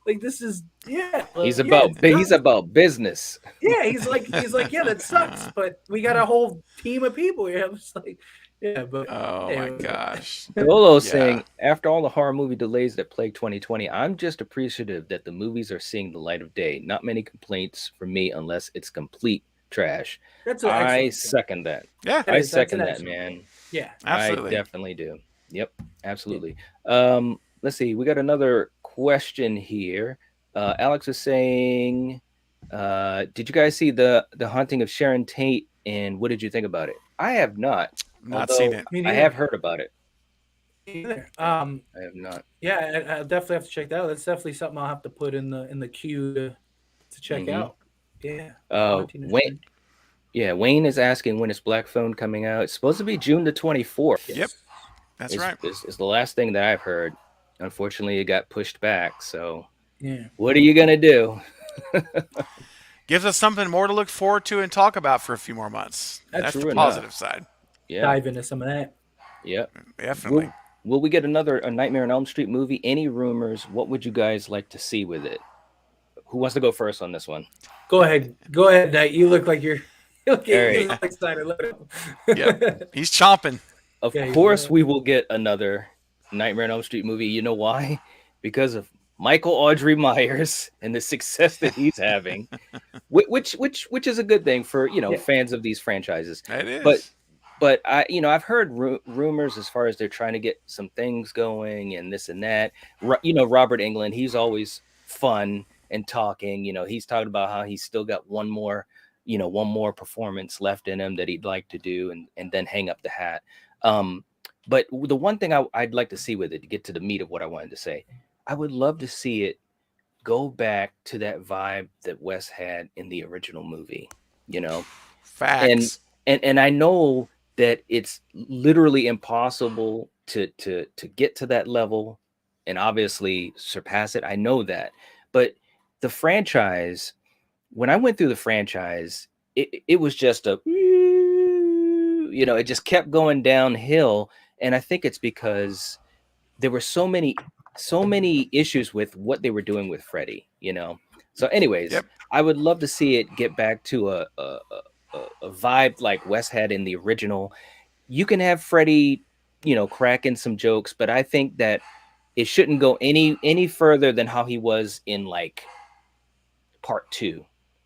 like this is He's yeah, about it's he's nuts. about business. Yeah, he's like, yeah, that sucks. But we got a whole team of people here. I'm just like, yeah, but Oh my anyway. gosh. Lolo Yeah. saying, after all the horror movie delays that plagued 2020, I'm just appreciative that the movies are seeing the light of day. Not many complaints from me unless it's complete trash. That's an I excellent point. second that. Yeah. That I is- that's second an that, excellent man. Yeah. Absolutely. I definitely do. Yep, absolutely. Let's see. We got another question here. Alex is saying, did you guys see the Haunting of Sharon Tate, and what did you think about it? I have not. Not although seen it. Me I neither. have heard about it. Either. I have not. Yeah, I'll definitely have to check that out. That's definitely something I'll have to put in the queue to check Mhm. out. Yeah. Wayne, Wayne is asking when is Black Phone coming out. It's supposed to be June the 24th. Yep. That's right. Is the last thing that I've heard. Unfortunately, it got pushed back. So, Yeah. what are you gonna do? Gives us something more to look forward to and talk about for a few more months. That's true the enough. positive side. Yeah, Dive into some of that. yeah. Definitely. Will we get a Nightmare on Elm Street movie? Any rumors? What would you guys like to see with it? Who wants to go first on this one? Go ahead, Nate. You look like you're right. you look excited. Look at him. Yeah. He's chomping. Of Yeah, course, yeah. we will get another Nightmare on Elm Street movie. You know why? Because of Michael Audrey Myers and the success that he's having, which is a good thing for fans of these franchises. It is. But I've heard rumors as far as they're trying to get some things going and this and that. Robert Englund, he's always fun and talking. He's talking about how he's still got one more performance left in him that he'd like to do and then hang up the hat. But the one thing I'd like to see with it, to get to the meat of what I wanted to say, I would love to see it go back to that vibe that Wes had in the original movie, Facts. and I know that it's literally impossible to get to that level and obviously surpass it. I know that, but the franchise, when I went through the franchise, it was just it just kept going downhill. And I think it's because there were so many so many issues with what they were doing with Freddy, you know. So, anyways, Yep. I would love to see it get back to a vibe like Wes had in the original. You can have Freddy, you know, cracking some jokes, but I think that it shouldn't go any further than how he was in like part 2.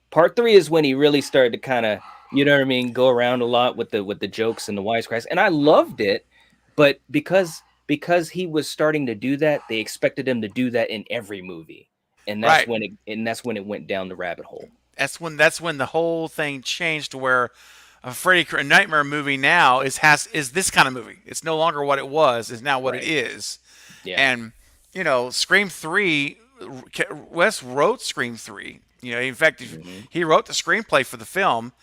Part 3 is when he really started to kind of, you know what I mean, go around a lot with the jokes and the wisecracks, and I loved it, but because he was starting to do that, they expected him to do that in every movie, and Right. that's when it went down the rabbit hole. That's when the whole thing changed to where a Freddy Nightmare movie now is this kind of movie. It's no longer what it was. It's now what it Right. is. Yeah. And you know, Scream 3. Wes wrote Scream 3. You know, in fact, he wrote the screenplay for the film.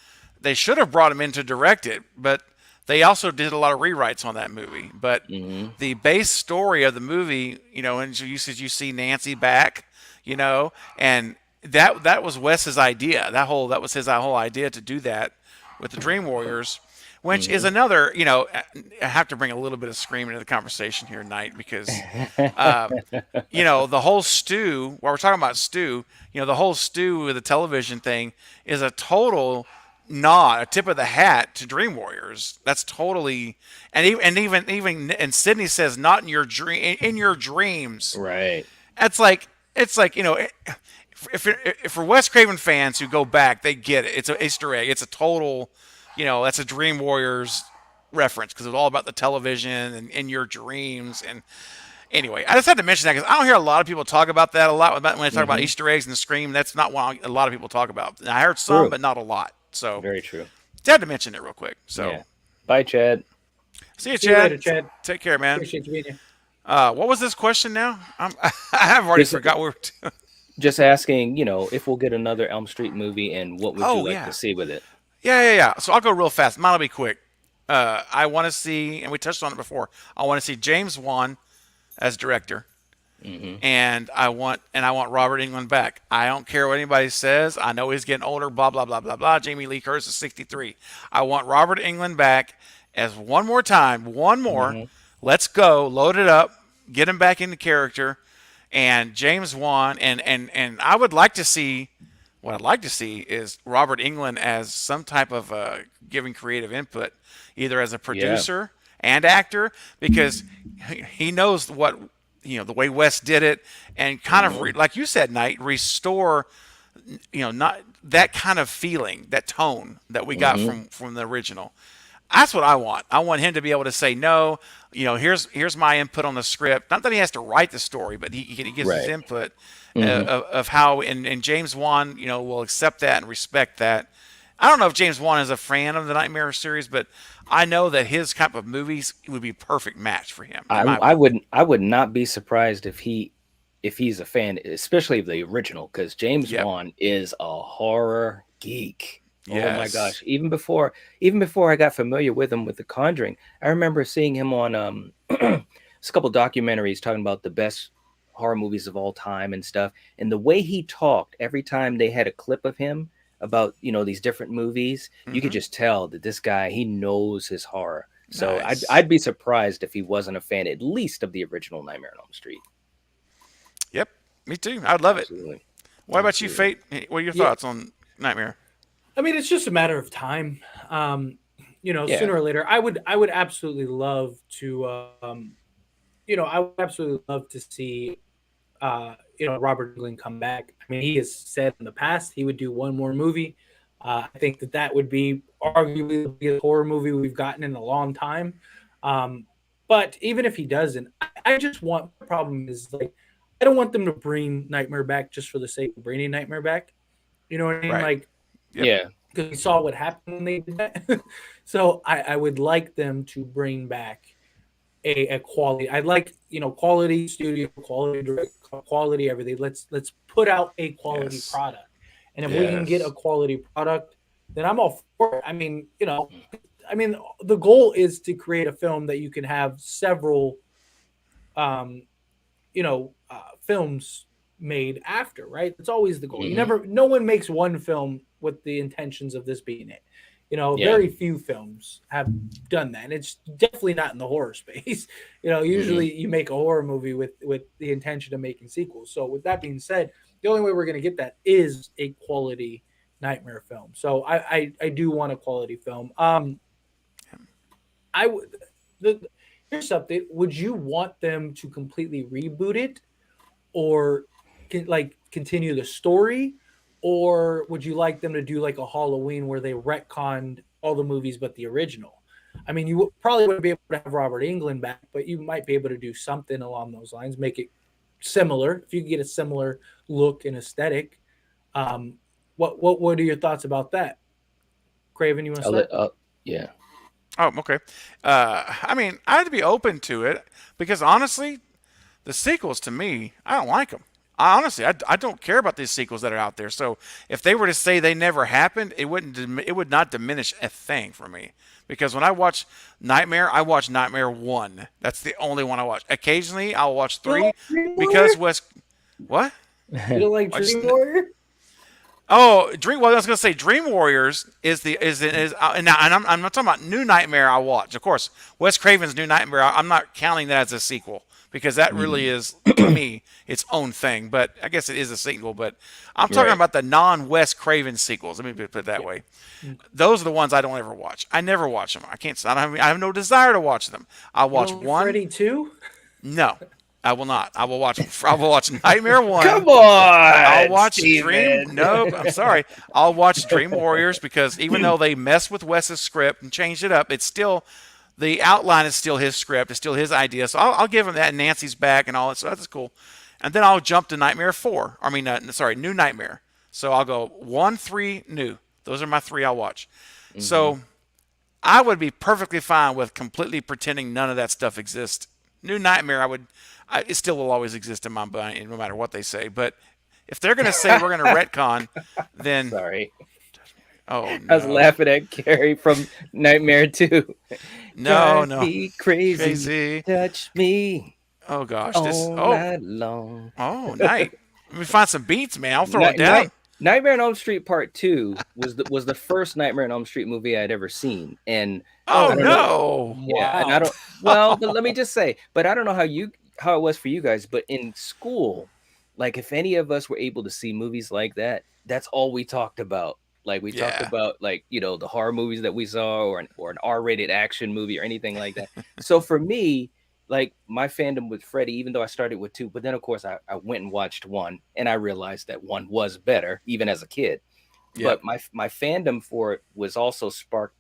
They should have brought him in to direct it, but they also did a lot of rewrites on that movie. But the base story of the movie, you know, and you see Nancy back, you know, and that was Wes's idea. That was his whole idea to do that with the Dream Warriors, which is another, you know, I have to bring a little bit of Scream into the conversation here tonight because, you know, the whole Stu, while we're talking about Stu, you know, the whole Stu with the television thing is a total nod, a tip of the hat to Dream Warriors. That's totally, and even Sydney says, not in your in your dreams. Right. It's like, you know, if for Wes Craven fans who go back, they get it. It's an Easter egg. It's a total, you know, that's a Dream Warriors reference because it's all about the television and in your dreams. And anyway, I just had to mention that because I don't hear a lot of people talk about that a lot when they talk about Easter eggs and the Scream. That's not what a lot of people talk about. And I heard some, True. but not a lot. So Very true. just had to mention it real quick. So Yeah. Bye, Chad. see you, See you Chad. later, Chad. Take care, man. Appreciate you being here. What was this question now? I have already This- forgot what we were doing. Just asking, you know, if we'll get another Elm Street movie and what would Oh, you like yeah. to see with it? Yeah. So I'll go real fast. Mine'll be quick. I want to see, and we touched on it before. I want to see James Wan as director, and I want Robert Englund back. I don't care what anybody says. I know he's getting older. Blah blah blah blah blah. Jamie Lee Curtis is 63. I want Robert Englund back as one more time. One more. Let's go. Load it up. Get him back into character. And James Wan and I would like to see. What I'd like to see is Robert Englund as some type of giving creative input, either as a producer and actor, because he knows what, you know, the way Wes did it, and kind of like you said, Knight, restore, you know, not that kind of feeling, that tone that we got from the original. That's what I want. I want him to be able to say, no, you know, here's my input on the script. Not that he has to write the story, but he gives his input of how, and James Wan, you know, will accept that and respect that. I don't know if James Wan is a fan of the Nightmare series, but I know that his type of movies would be a perfect match for him. I would not be surprised if he's a fan, especially of the original, because James Wan is a horror geek. Oh my gosh! Even before I got familiar with him with The Conjuring, I remember seeing him on a couple documentaries talking about the best horror movies of all time and stuff. And the way he talked every time they had a clip of him about, you know, these different movies, you could just tell that this guy, he knows his horror. So Nice. I'd be surprised if he wasn't a fan, at least of the original Nightmare on Elm Street. Yep, me too. I'd love it. Absolutely. What about you, Fate? What are your thoughts on Nightmare? I mean, it's just a matter of time. You know, Yeah. sooner or later, I would absolutely love to, you know, I would absolutely love to see, you know, Robert Englund come back. I mean, he has said in the past he would do one more movie. I think that would be arguably the biggest horror movie we've gotten in a long time. But even if he doesn't, I just want, the problem is, like, I don't want them to bring Nightmare back just for the sake of bringing Nightmare back. You know what I mean? Right. Like, Yep. Yeah. because we saw what happened when they did that. So I would like them to bring back a quality. I'd like, you know, quality studio, quality direct, quality everything. Let's put out a quality Yes. product. And if we can get a quality product, then I'm all for it. I mean, you know, the goal is to create a film that you can have several, you know, films made after, right? That's always the goal. No one makes one film with the intentions of this being it. Very few films have done that. And it's definitely not in the horror space. Usually you make a horror movie with the intention of making sequels. So with that being said, the only way we're going to get that is a quality nightmare film. So I do want a quality film. Here's something. Would you want them to completely reboot it, or continue the story, or would you like them to do like a Halloween where they retconned all the movies but the original? I mean, you probably wouldn't be able to have Robert Englund back, but you might be able to do something along those lines, make it similar. If you can get a similar look and aesthetic, what are your thoughts about that? Craven, you want to start? Yeah. Oh, okay. I mean, I'd be open to it because honestly, the sequels to me, I don't like them. I don't care about these sequels that are out there. So if they were to say they never happened, it would not diminish a thing for me. Because when I watch Nightmare, I watch Nightmare 1. That's the only one I watch. Occasionally, I'll watch 3 because What? You don't like Dream Warrior? Oh, Well, I was gonna say Dream Warriors is and I'm not talking about New Nightmare. I watch, of course, Wes Craven's New Nightmare. I'm not counting that as a sequel because that really is to me its own thing. But I guess it is a sequel. But I'm talking about the non-Wes Craven sequels. Let me put it that way. Those are the ones I don't ever watch. I never watch them. I can't. I have no desire to watch them. I'll watch one. Freddy 2? No. I will not. I will watch Nightmare 1. Come on. I'll watch Steven. Dream. No, I'm sorry. I'll watch Dream Warriors because even though they messed with Wes's script and changed it up, it's still the outline is still his script. It's still his idea. So I'll give him that. Nancy's back and all that. So that's cool. And then I'll jump to Nightmare 4. New Nightmare. So I'll go 1, 3, new. Those are my 3 I'll watch. So I would be perfectly fine with completely pretending none of that stuff exists. New Nightmare, it still will always exist in my mind, no matter what they say. But if they're going to say we're going to retcon, then Sorry. Oh, no. I was laughing at Carrie from Nightmare 2. No. Be crazy. Touch me. Oh gosh, night long. Oh, night. Let me find some beats, man. I'll throw it down. Nightmare on Elm Street Part 2 was the first Nightmare on Elm Street movie I'd ever seen, and no, yeah, and I don't. Well, but let me just say, but I don't know how it was for you guys, but in school, like if any of us were able to see movies like that, that's all we talked about. Like we talked about the horror movies that we saw, or an R-rated action movie or anything like that. So for me, like my fandom with Freddy, even though I started with 2, but then of course I went and watched 1, and I realized that 1 was better even as a kid. But my fandom for it was also sparked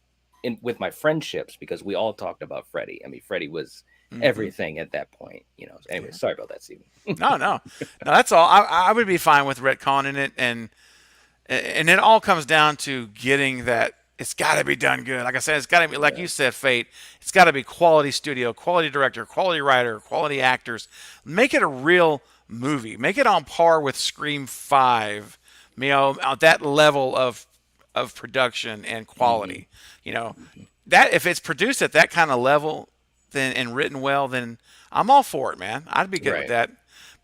with my friendships because we all talked about Freddy. I mean, Freddy was everything at that point, Anyway, sorry about that, Steven. No, that's all. I would be fine with retconning it, and it all comes down to getting that. It's got to be done good. Like I said, it's got to be, like you said, Fate. It's got to be quality studio, quality director, quality writer, quality actors. Make it a real movie. Make it on par with Scream 5. At that level of production and quality. That if it's produced at that kind of level, and written well, then I'm all for it, man. I'd be good with that.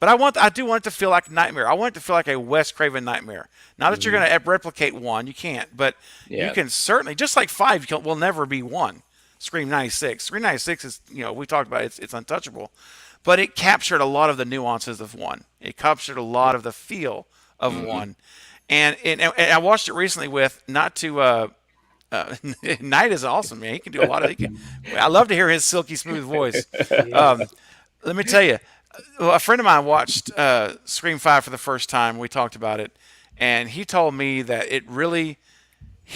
But I do want it to feel like Nightmare. I want it to feel like a Wes Craven Nightmare. Not that you're going to replicate 1. You can't. But you can certainly, just like 5 will never be 1. Scream 96. Scream 96 is, we talked about it. It's untouchable. But it captured a lot of the nuances of 1. It captured a lot of the feel of 1. And I watched it recently with, not to... Knight is awesome, man. He can do a lot of... I love to hear his silky smooth voice. Let me tell you, a friend of mine watched Scream 5 for the first time. We talked about it, and he told me that it really,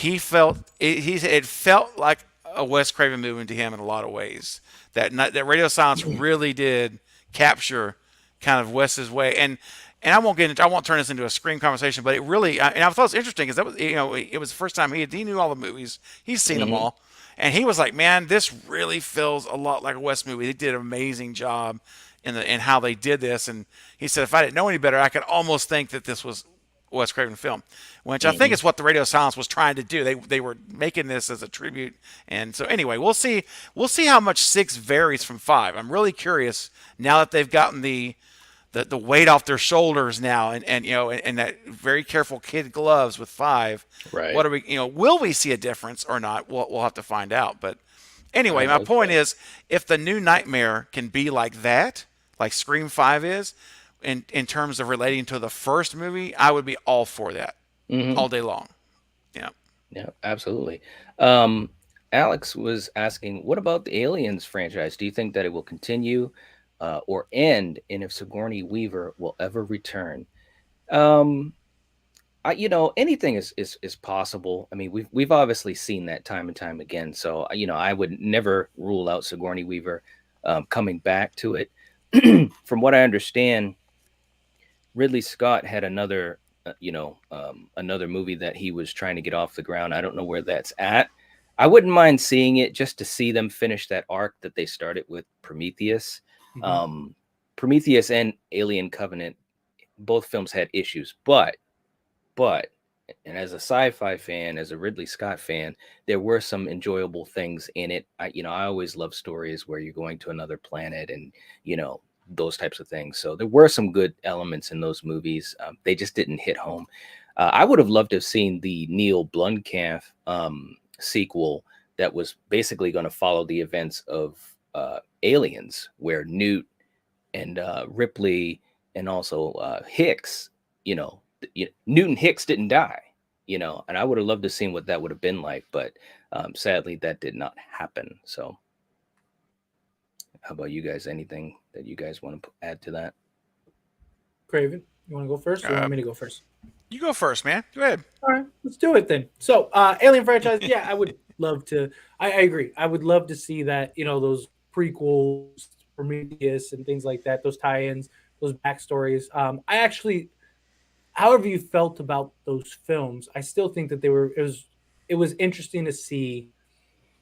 it felt like a Wes Craven movie to him in a lot of ways. That Radio Silence really did capture kind of Wes's way, and I won't turn this into a Scream conversation, but it really, and I thought it was interesting because that was, it was the first time he knew all the movies, he's seen them all, and he was like, man, this really feels a lot like a Wes movie. They did an amazing job in how they did this, and he said if I didn't know any better, I could almost think that this was a Wes Craven film, which I think is what the Radio Silence was trying to do. They were making this as a tribute, and so anyway, we'll see how much 6 varies from 5. I'm really curious now that they've gotten the the weight off their shoulders now, and and that very careful kid gloves with 5. Right. What are we? Will we see a difference or not? We'll have to find out. But anyway, I my hope point so. is, if the new Nightmare can be like that, like Scream 5 is, in terms of relating to the first movie, I would be all for that all day long. Yeah. Yeah, absolutely. Alex was asking, what about the Aliens franchise? Do you think that it will continue or end, and if Sigourney Weaver will ever return? Um, anything is possible. I mean, we've obviously seen that time and time again. So I would never rule out Sigourney Weaver coming back to it. From what I understand, Ridley Scott had another movie that he was trying to get off the ground. I don't know where that's at. I wouldn't mind seeing it just to see them finish that arc that they started with Prometheus. Prometheus and Alien Covenant, both films had issues, but and as a sci-fi fan, as a Ridley Scott fan, there were some enjoyable things in it. I always love stories where you're going to another planet and those types of things. So there were some good elements in those movies. They just didn't hit home. I would have loved to have seen the Neil Blomkamp sequel that was basically going to follow the events of Aliens, where Newt and Ripley and also Hicks, Newt and Hicks didn't die, and I would have loved to have seen what that would have been like, but sadly that did not happen. So how about you guys? Anything that you guys want to add to that? Craven, you want to go first, or you want me to go first? You go first, man. Go ahead. All right, let's do it then. So, Alien franchise, yeah, I would love to. I agree. I would love to see that. Those prequels, Prometheus, and things like that. Those tie-ins, those backstories. I actually, however you felt about those films, I still think that It was interesting to see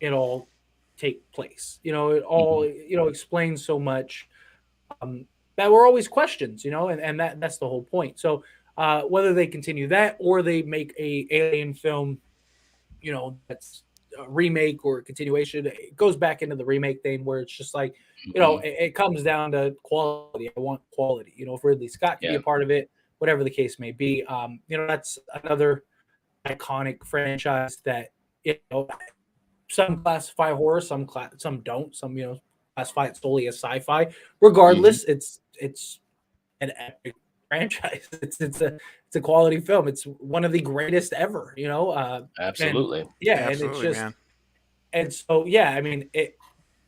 it all take place. It all explains so much that were always questions. And that's the whole point. So whether they continue that or they make a Alien film, that's a remake or a continuation, it goes back into the remake thing where it's just like, it comes down to quality. I want quality. If Ridley Scott can be a part of it, whatever the case may be. That's another iconic franchise that some classify horror, some don't. Some classify it solely as sci-fi. Regardless, it's an epic franchise. It's a quality film. It's one of the greatest ever. Absolutely. And, Absolutely, and it's just man. And so I mean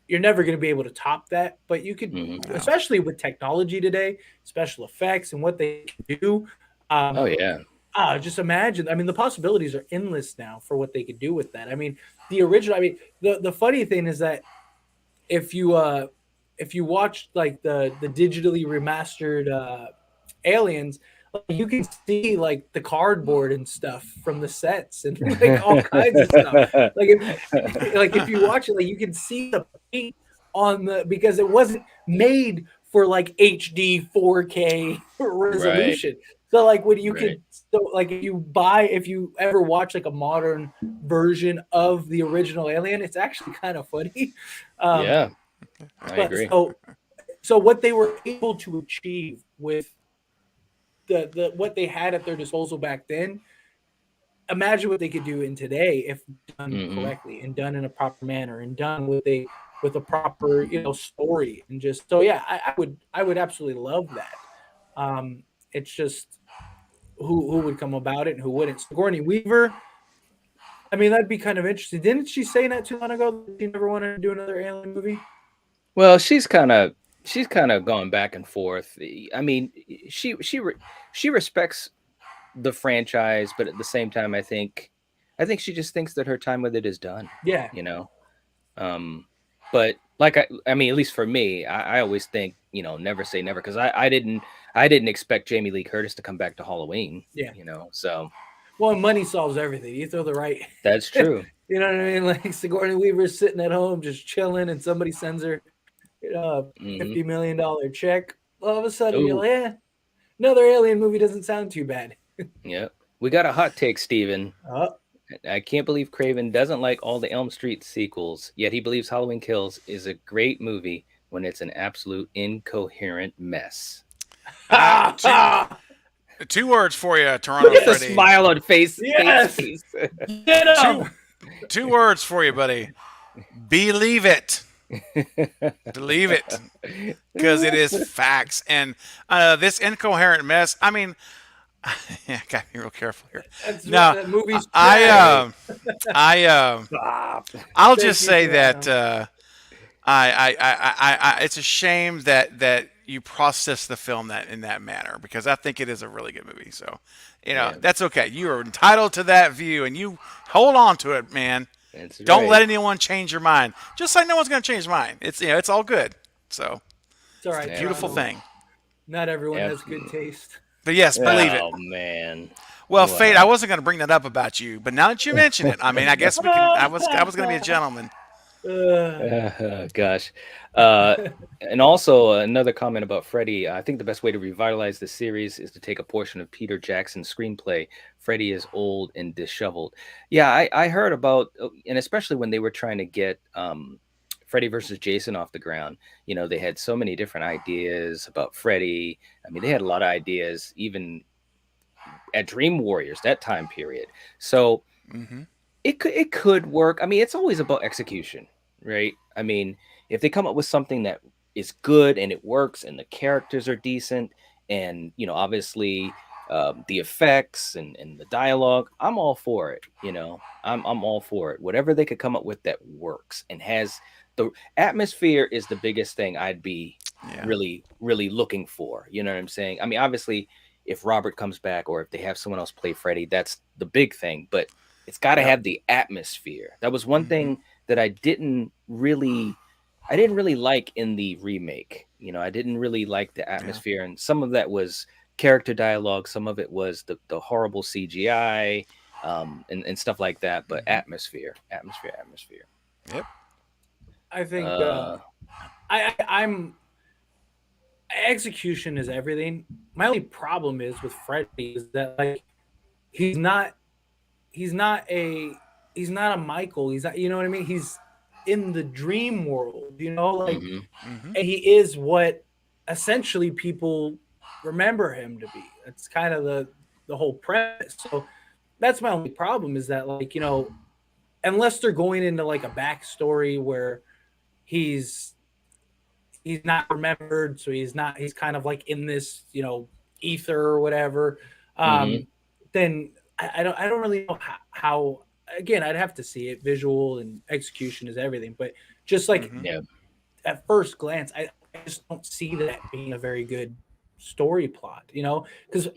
you're never going to be able to top that, but you could, especially with technology today, special effects and what they can do. Just imagine. I mean, the possibilities are endless now for what they could do with that. I mean, the original. I mean, the funny thing is that if you watch like the digitally remastered Aliens, you can see like the cardboard and stuff from the sets and like all kinds of stuff. If you watch it, like you can see the paint on because it wasn't made for like HD 4K resolution. Right. So like when you can, so like if you ever watch like a modern version of the original Alien, it's actually kind of funny. I agree. So what they were able to achieve with the what they had at their disposal back then, imagine what they could do in today if done correctly and done in a proper manner and done with a proper story and just I would absolutely love that. It's just who would come about it and who wouldn't. Sigourney Weaver, I mean, that'd be kind of interesting. Didn't she say not too long ago that she never wanted to do another Alien movie? Well, she's kind of gone back and forth. I mean, she respects the franchise, but at the same time, I think she just thinks that her time with it is done. Yeah, But like I mean, at least for me, I always think never say never, because I didn't expect Jamie Lee Curtis to come back to Halloween. Yeah, so. Well, money solves everything. You throw the right. That's true. You know what I mean? Like Sigourney Weaver's sitting at home just chilling, and somebody sends her $50 million check. All of a sudden, you're like, another Alien movie doesn't sound too bad. Yeah, we got a hot take, Steven. I can't believe Craven doesn't like all the Elm Street sequels, yet he believes Halloween Kills is a great movie when it's an absolute incoherent mess. Two words for you, Toronto Get a Freddy. smile on face. Yes. Face. Get up. Two words for you, buddy. Believe it. Believe it. Because it is facts. And this incoherent mess, I mean, yeah, gotta be real careful here. That's No, what that movie's I'll just say that it's a shame that you process the film in that manner, because I think it is a really good movie. So, that's okay. You are entitled to that view, and you hold on to it, man. Don't let anyone change your mind. Just like no one's going to change mine. It's it's all good. So it's all right. It's a beautiful thing. Not everyone has good taste. But yes, believe it. Oh man. Well, Fate, I wasn't going to bring that up about you, but now that you mention it, I mean, I guess we can. I was going to be a gentleman. Gosh. And also another comment about Freddy. I think the best way to revitalize the series is to take a portion of Peter Jackson's screenplay. Freddy is old and disheveled. Yeah, I heard about, and especially when they were trying to get Freddy versus Jason off the ground. They had so many different ideas about Freddy. I mean, they had a lot of ideas even at Dream Warriors, that time period. So it could work. I mean, it's always about execution, right? I mean, if they come up with something that is good and it works and the characters are decent and, obviously the effects and the dialogue, I'm all for it. I'm all for it. Whatever they could come up with that works and has the atmosphere is the biggest thing I'd be really, really looking for. You know what I'm saying? I mean, obviously, if Robert comes back or if they have someone else play Freddy, that's the big thing. But it's got to have the atmosphere. That was one thing that I didn't really like in the remake. I didn't really like the atmosphere, and some of that was character dialogue. Some of it was the horrible CGI and stuff like that. But atmosphere. Yep. I think I'm execution is everything. My only problem is with Freddy is that he's not a Michael. He's not, you know what I mean? He's in the dream world, and he is what essentially people remember him to be. That's kind of the whole premise. So that's my only problem is that unless they're going into a backstory where he's not remembered, so he's kind of in this ether or whatever, then I don't really know how again, I'd have to see it. Visual and execution is everything, but just at first glance, I just don't see that being a very good story plot, because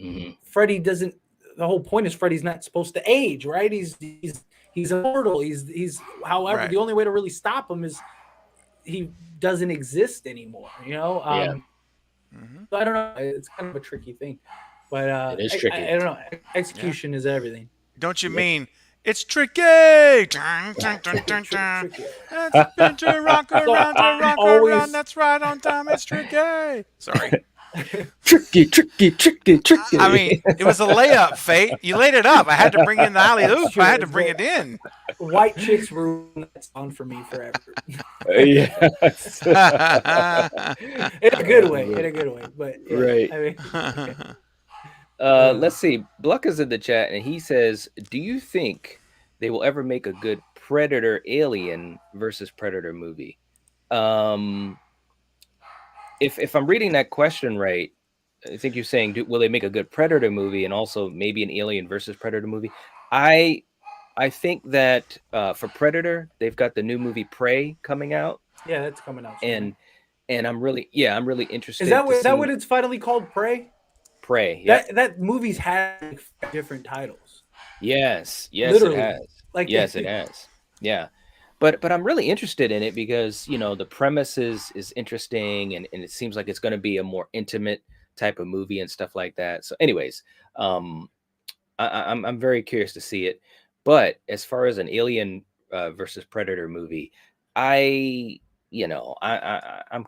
Freddy doesn't. The whole point is Freddy's not supposed to age, right? He's immortal. He's however, the only way to really stop him is he doesn't exist anymore, So I don't know. It's kind of a tricky thing, but it is tricky. I don't know. Execution is everything. Don't you mean it's tricky? Dun, dun, dun, dun, dun. It's been to rock around. That's right on time. It's tricky. Sorry. Tricky. I mean, it was a layup, Fate. You laid it up. I had to bring in the alley oop. I had to bring it in. White chicks ruin that song for me forever. Yes. In a good way. But right. I mean, let's see. Bluck is in the chat and he says, "Do you think they will ever make a good Predator Alien versus Predator movie?" If I'm reading that question right, I think you're saying, will they make a good Predator movie and also maybe an Alien versus Predator movie? I think that for Predator, they've got the new movie Prey coming out. Yeah, that's coming out soon. And I'm really interested. Is that what it's finally called? Prey. Prey. Yeah. That movie's had different titles. Yes, literally. It has. Yes, it has. Yeah. But I'm really interested in it because, the premise is interesting and it seems like it's going to be a more intimate type of movie and stuff like that. So anyways, I'm very curious to see it. But as far as an Alien versus Predator movie, I'm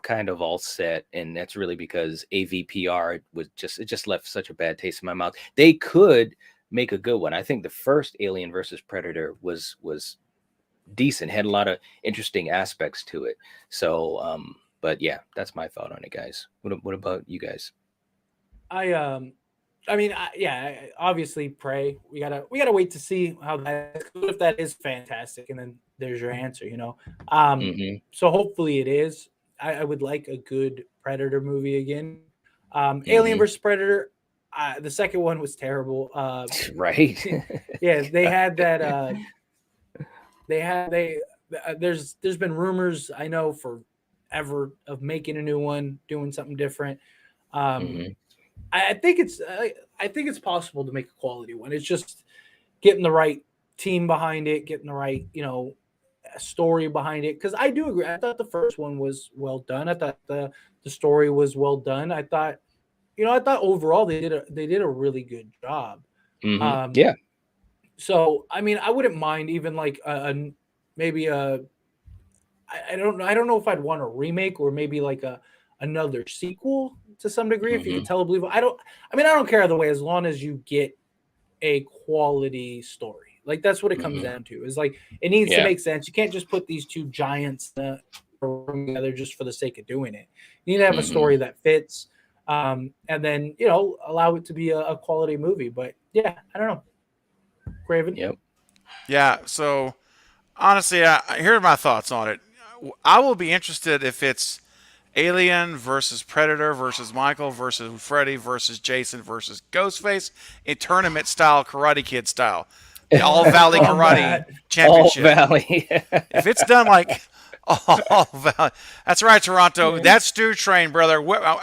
kind of all set. And that's really because AVPR just left such a bad taste in my mouth. They could make a good one. I think the first Alien versus Predator was decent, had a lot of interesting aspects to it. So but yeah, that's my thought on it, guys. What about you guys? Obviously, Prey. We gotta wait to see how that. If that is fantastic, and then there's your answer. So hopefully it is. I would like a good Predator movie again. Alien vs Predator. The second one was terrible. Right. Yeah, they had that. There's been rumors, I know, forever of making a new one, doing something different. I think it's possible to make a quality one. It's just getting the right team behind it, getting the right story behind it. Because I do agree. I thought the first one was well done. I thought the story was well done. I thought overall they did a really good job. Yeah. So I mean, I wouldn't mind even like maybe a. I don't know if I'd want a remake or maybe like another sequel to some degree, if you could tell a believable. I don't care either way, as long as you get a quality story. Like that's what it comes down to. Is like it needs to make sense. You can't just put these two giants together just for the sake of doing it. You need to have a story that fits, and then allow it to be a quality movie. But yeah, I don't know. Craven. Yep. Yeah. So honestly, here are my thoughts on it. I will be interested if it's Alien versus Predator versus Michael versus Freddy versus Jason versus Ghostface, a tournament style, Karate Kid style, the All Valley Karate Championship. All Valley. If it's done like All Valley, that's right, Toronto. That's Stew Train, brother.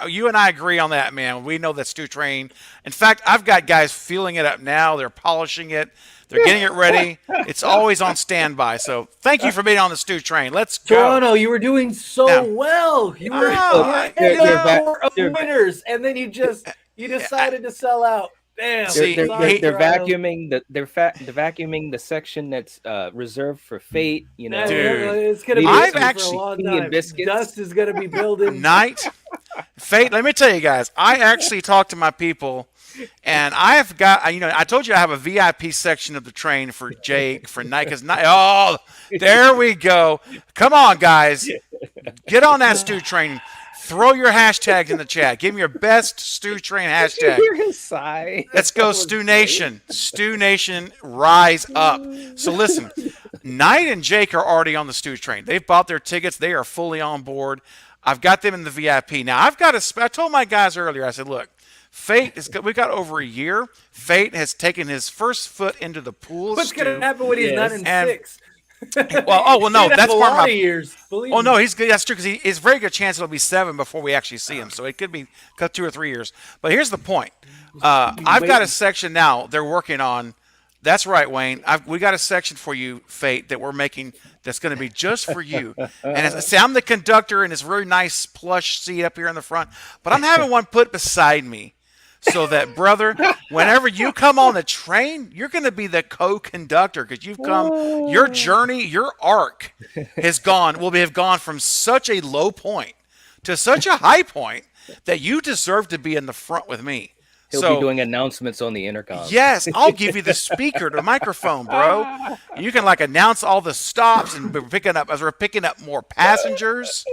You and I agree on that, man. We know that Stew Train. In fact, I've got guys feeling it up now. They're polishing it. They're getting it ready. It's always on standby. So thank you for being on the Stew Train. Let's go. Toronto, you were doing so well. You were winners, and then you decided to sell out. Damn. They're vacuuming the vacuuming the section that's reserved for Fate. Dude, it's gonna be for a long time. Dust is gonna be building. Fate. Let me tell you guys. I actually talked to my people. And I've got, I told you I have a VIP section of the train for Jake, for Nike. Oh, there we go. Come on, guys. Get on that Stew Train. Throw your hashtags in the chat. Give me your best Stew Train hashtag. Let's go, Stew Nation. Stew Nation, rise up. So listen, Knight and Jake are already on the Stew Train. They've bought their tickets. They are fully on board. I've got them in the VIP. Now, I told my guys earlier, I said, look, Fate is. We got over a year. Fate has taken his first foot into the pool. What's going to happen when he's not in 6? No, that's part of my years. No, he's good. That's true because it's a very good chance it'll be 7 before we actually see him. So it could be 2 or 3 years. But here's the point. I've got a section now they're working on. That's right, Wayne. We got a section for you, Fate, that we're making that's going to be just for you. And I'm the conductor in this really nice plush seat up here in the front. But I'm having one put beside me. So that, brother, whenever you come on the train, you're going to be the co-conductor because you've come, your journey, your arc will have gone from such a low point to such a high point that you deserve to be in the front with me. He'll be doing announcements on the intercom. Yes, I'll give you the speaker, the microphone, bro. You can announce all the stops, and we're picking up more passengers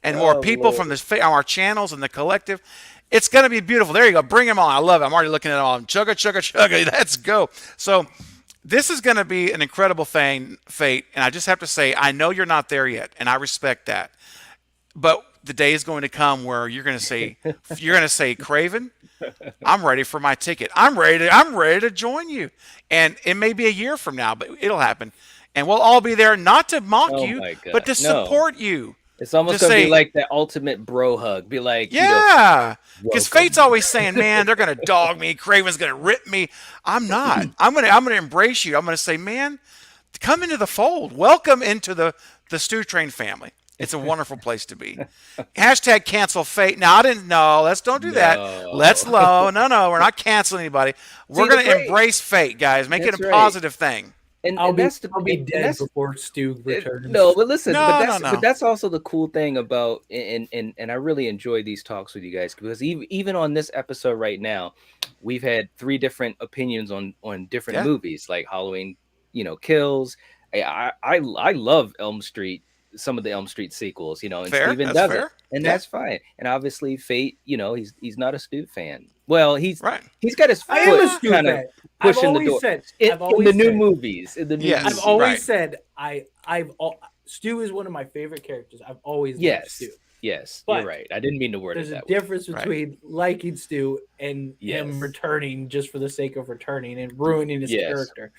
and more people from our channels and the collective. It's going to be beautiful. There you go. Bring them on. I love it. I'm already looking at them all. Chugga, chugga, chugga. Let's go. So this is going to be an incredible thing, Fate. And I just have to say, I know you're not there yet, and I respect that. But the day is going to come where you're going to say, Craven, I'm ready for my ticket. I'm ready to join you. And it may be a year from now, but it'll happen. And we'll all be there not to mock you, but to support you. It's almost going to be like the ultimate bro hug. Be like, yeah, because Fate's always saying, man, they're going to dog me. Craven's going to rip me. I'm not. I'm going to embrace you. I'm going to say, man, come into the fold. Welcome into the Stew Train family. It's a wonderful place to be. Hashtag cancel Fate. Now, I didn't know. Don't do that. No, we're not canceling anybody. We're going to embrace Fate, guys. Make it a positive thing. And I'll be dead before Stu returns. No, but listen, but that's also the cool thing about, and I really enjoy these talks with you guys because even on this episode right now, we've had 3 different opinions on different movies like Halloween, Kills. I love Elm Street some of the Elm Street sequels, and Fair, Steven that's does fair. it, and Yeah. that's fine. And obviously, Fate, he's not a Stu fan. Well, he's Right. he's got his I am a foot Stu kind of fan. I've pushing the always door said in, I've in always the new said- movies. In the new Yes. I've movies. always Right. said Stu is one of my favorite characters. I've always loved Yes, Stu. yes, But you're right. I didn't mean to word it There's a that way. difference between liking Stu and Yes. him returning just for the sake of returning and ruining his Yes. character.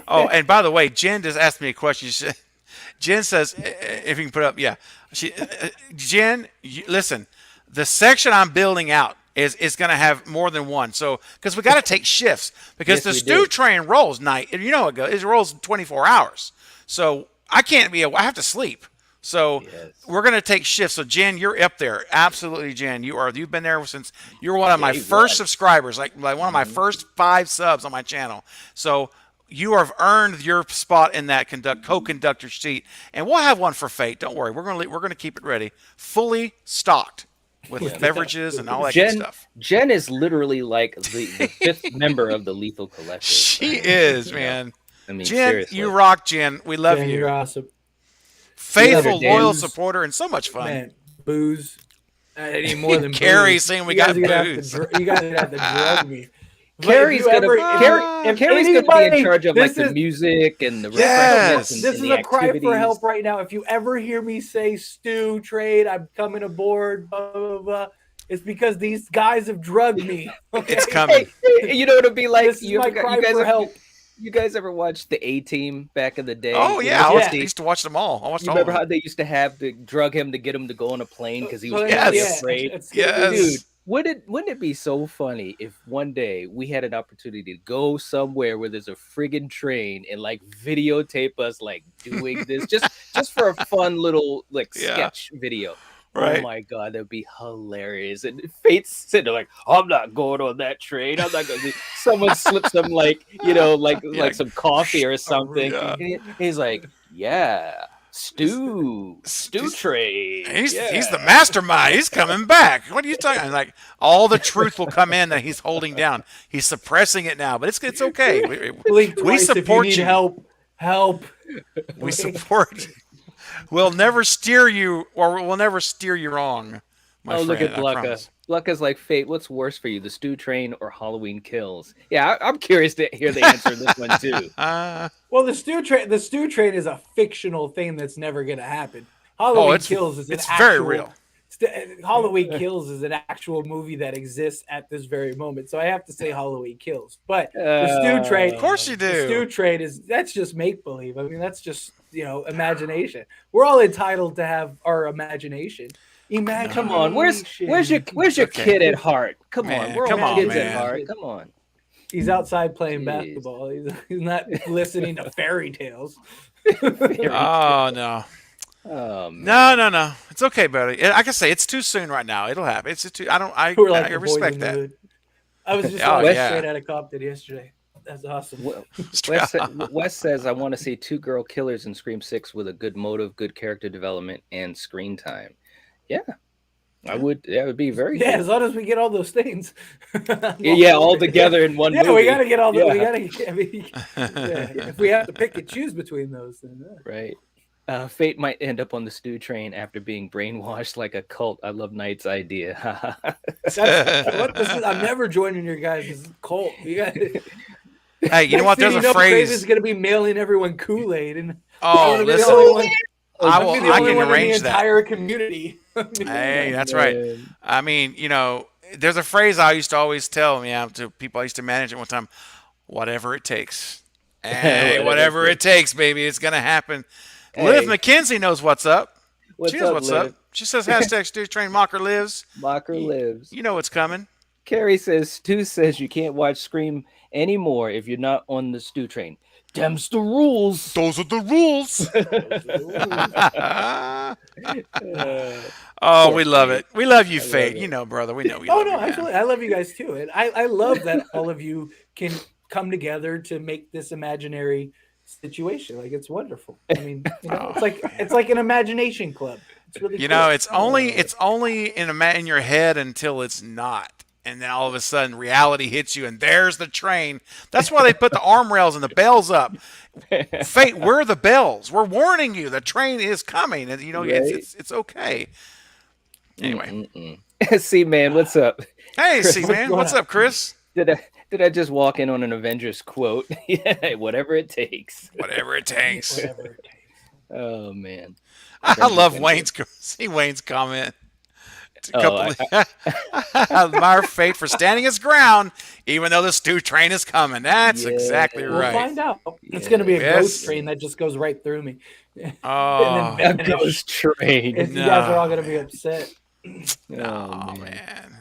Oh, and by the way, Jen just asked me a question. Jen says, if you can put up, yeah. Jen, listen, the section I'm building out is going to have more than one. So, because we got to take shifts, because Yes, the we stew do. train rolls night, and you know it goes. It rolls 24 hours. So I can't be. I have to sleep. So Yes. we're going to take shifts. So Jen, you're up there. Absolutely, Jen. You've been there since you're one of my he first was. subscribers, like one of my first 5 subs on my channel. So you have earned your spot in that co-conductor seat, and we'll have one for Fate. Don't worry. We're gonna keep it ready, fully stocked with beverages and all that good stuff. Jen is literally like the fifth member of the Lethal Collective. She is, man. I mean, Jen, seriously. you rock, Jen. We love Jen, you. you're awesome. Faithful, Yeah, loyal Dan's- supporter, and so much fun. Man, booze. I need more than Carrie booze. saying we You guys got are gonna have to booze. you guys are gonna have to drug me. But Carrie's if you gonna, ever- if Carrie's gonna be in anybody- charge of like this the is- music and the Yes. references and, This and is the a cry for activities. help right now. If you ever hear me say Stu trade, I'm coming aboard, blah, blah, blah, it's because these guys have drugged me. Okay? It's coming. Hey, you know what it'd be like? This is my cry for help. You guys ever watched the A-Team back in the day? Oh When yeah, it was I the- used to watch them all. I watched You all remember of how them. they used to have to drug him to get him to go on a plane because he was Yes. really Yeah. afraid? Yes. Dude, wouldn't it be so funny if one day we had an opportunity to go somewhere where there's a friggin' train and like videotape us like doing this just for a fun little like Yeah. sketch video? Right. Oh my god, that'd be hilarious. And Fate's sitting there like, I'm not going on that train. I'm not going to. Someone slips them like, like some coffee or something. yeah. And he's like, yeah, stew train. He's yeah. the mastermind. He's coming back. What are you talking? Like all the truth will come in that he's holding down. He's suppressing it now, but it's okay. Blink We twice if support you need you. help. Help. We support. We'll never steer you, or we'll never steer you wrong. My Oh, look friend, at I Blucka. promise. Blucka's like, Fate, what's worse for you, the stew train or Halloween Kills? Yeah, I'm curious to hear the answer to this one too. Well, the stew train is a fictional thing that's never going to happen. Halloween Kills is an it's very actual- real. Halloween Kills is an actual movie that exists at this very moment. So I have to say Halloween Kills. But the stew train, Of course you do. the stew train that's just make believe. I mean, that's just, imagination. We're all entitled to have our imagination. Imagination. Come on, where's your Okay. kid at heart? Come Man, on, we're come all on, kids man. at heart. Come on. He's outside playing Jeez. basketball. He's not listening to fairy tales. Oh no. Oh, man. No. It's okay, buddy. Like I say, it's too soon right now. It'll happen. It's too. I We're like I the boys respect in the that. hood. I was just Oh, watching yeah. Straight Outta Compton yesterday. That's awesome. Wes says, I want to see 2 girl killers in Scream 6 with a good motive, good character development, and screen time. Yeah. That would be very Yeah, good. as long as we get all those things. Yeah, all together in one Yeah, movie. we gotta get all the. We Yeah. gotta. I mean, yeah, if we have to pick and choose between those, then Right. Fate might end up on the stew train after being brainwashed like a cult. I love Knight's idea. that's what this is. I'm never joining your guys' cult. You got. Hey, you know what? There's a is phrase. gonna be mailing everyone Kool-Aid, and Oh, I'm gonna be the listen. only one- I I'm will. gonna be the I only can one in arrange the that. entire community. Hey, that's right. I mean, there's a phrase I used to always tell to people I used to manage at one time. Whatever it takes. Hey, whatever it takes, baby, it's gonna happen. Hey. Liv McKenzie knows what's up. What's She knows up, what's Liv? up. She says hashtag Stew Train Mocker lives. Mocker lives. You know what's coming. Carrie says, Stu says you can't watch Scream anymore if you're not on the stew train. Them's the rules. Those are the rules. Oh, we love it. We love you, Fate. You know, brother. We know we love you, man. absolutely. I love you guys too, and I love that all of you can come together to make this imaginary situation. Like, it's wonderful. I mean, it's like an imagination club. It's really cool. It's only in your head until it's not. and then all of a sudden reality hits you, and there's the train. That's why they put the arm rails and the bells up. Fate, we're the bells. We're warning you. The train is coming, and Right? it's okay. Anyway, See, man, what's up? hey, Chris, see, man, what's up, Chris? Did I just walk in on an Avengers quote? Yeah, whatever it takes. Whatever it takes. Whatever it takes. Oh man, I love Wayne's comment. Admire Fate for standing his ground, even though the stew train is coming. That's exactly We'll right. find out. It's going to be a ghost train that just goes right through me. Oh, And a ghost train. you guys are all going to be upset. Oh man,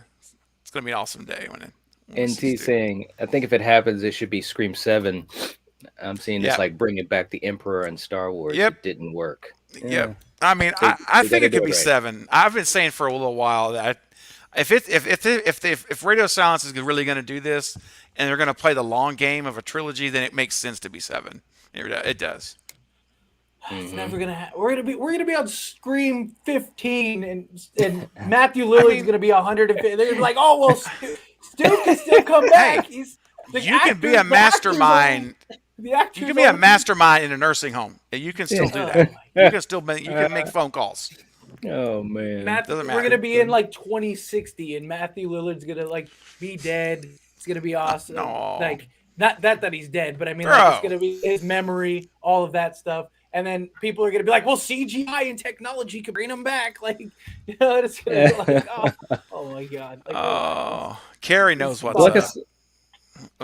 it's going to be an awesome day when it. NT saying, I think if it happens, it should be Scream 7. I'm seeing this like bringing back the Emperor and Star Wars. Yep. It didn't work. Yep. I mean, I think it could be 7. I've been saying for a little while that if Radio Silence is really going to do this and they're going to play the long game of a trilogy, then it makes sense to be 7. It does. It's never gonna happen. We're gonna be on Scream 15, and Matthew Lillard's gonna be 150. They're gonna be like, oh well, Stu can still come back. Hey, you can be a mastermind. You can be a mastermind in a nursing home. You can still do that. You can make phone calls. Oh man, we're gonna be in like 2060, and Matthew Lillard's gonna like be dead. It's gonna be awesome. No. Like not that he's dead, but I mean, like, it's gonna be his memory, all of that stuff. And then people are going to be like, well, CGI and technology can bring them back. Like, it's going to be like, oh my God. Like, Carrie knows what's up.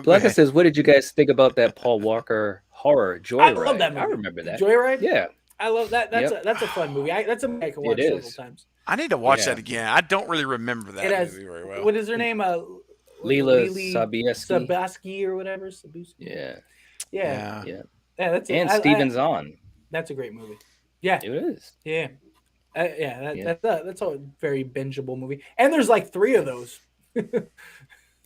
Blanca says, what did you guys think about that Paul Walker horror, Joyride? I love that movie. I remember that. Joyride? Yeah. I love that. That's a fun movie. That's a movie I can watch several times. I need to watch that again. I don't really remember that movie very well. What is her name? Leela Sabasky or whatever. Yeah. That's and Steven Zahn. That's a great movie. Yeah, it is. Yeah, that's a very bingeable movie. And there's like 3 of those.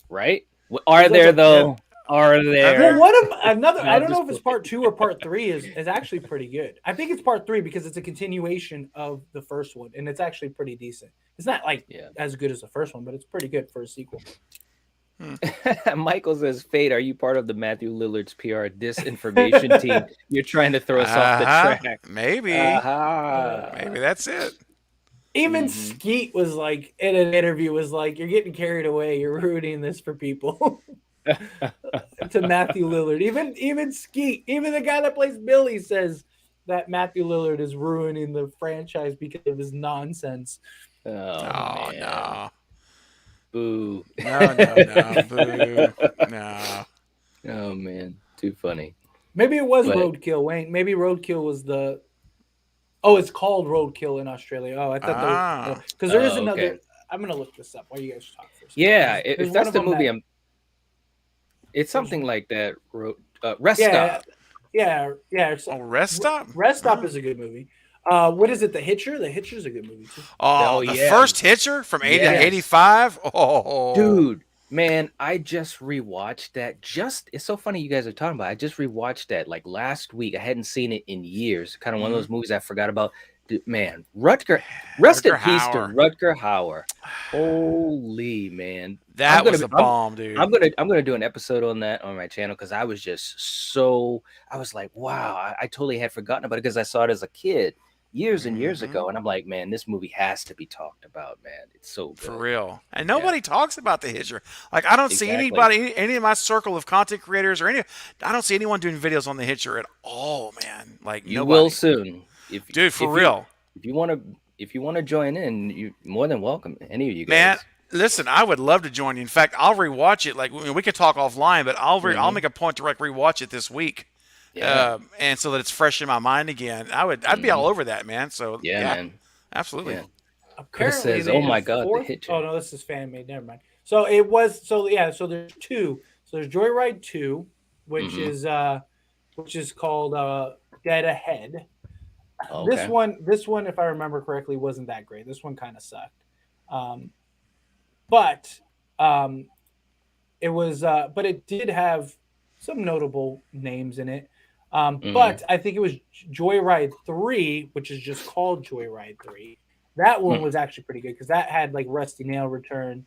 Right? Are there though? Are there? Well, one of another. I don't know if it's part 2 or part 3 is actually pretty good. I think it's part 3 because it's a continuation of the first one, and it's actually pretty decent. It's not like as good as the first one, but it's pretty good for a sequel. Michael says, Fate, are you part of the Matthew Lillard's PR disinformation team? You're trying to throw us off the track. Maybe. Maybe that's it. Even Skeet was like, in an interview, was like, you're getting carried away. You're ruining this for people. To Matthew Lillard. Even Skeet, even the guy that plays Billy says that Matthew Lillard is ruining the franchise because of his nonsense. Oh no. Boo. No, boo. No. Oh man, too funny. Maybe it was Roadkill, Wayne. Maybe Roadkill was the. Oh, it's called Roadkill in Australia. Oh, I thought because there is another. Okay. I'm gonna look this up while you guys talk first. Yeah, if that's the movie, it's something like that. Rest Stop. Yeah. Rest Stop. Rest Stop is a good movie. What is it? The Hitcher? The Hitcher's a good movie too. The first Hitcher from 85. Oh, dude, man, I just rewatched that. It's so funny you guys are talking about. I just rewatched that like last week. I hadn't seen it in years. Kind of one of those movies I forgot about. Dude, man, rest in peace to Rutger Hauer. Holy man, that was a bomb, dude. I'm gonna do an episode on that on my channel because I was like, wow, I totally had forgotten about it because I saw it as a kid years and years ago, and I'm like, man, this movie has to be talked about, man. It's so good. For real. And nobody talks about The Hitcher. Like, I don't see anybody, any of my circle of content creators I don't see anyone doing videos on The Hitcher at all, man. Like, you will soon. For real. If you want to join in, you're more than welcome. Any of you guys. Man, listen, I would love to join you. In fact, I'll rewatch it. Like, we could talk offline, but I'll make a point to rewatch it this week. Yeah. And so that it's fresh in my mind again. I'd be all over that, man. So man. Absolutely. Yeah. Chris says, "Oh my God, the Hitcher." Oh no, this is fan made. Never mind. So it was. So there's 2. So there's Joyride 2, which is called Dead Ahead. Okay. This one, if I remember correctly, wasn't that great. This one kind of sucked. But it did have some notable names in it. But I think it was Joyride 3, which is just called Joyride 3. That one was actually pretty good because that had like Rusty Nail return.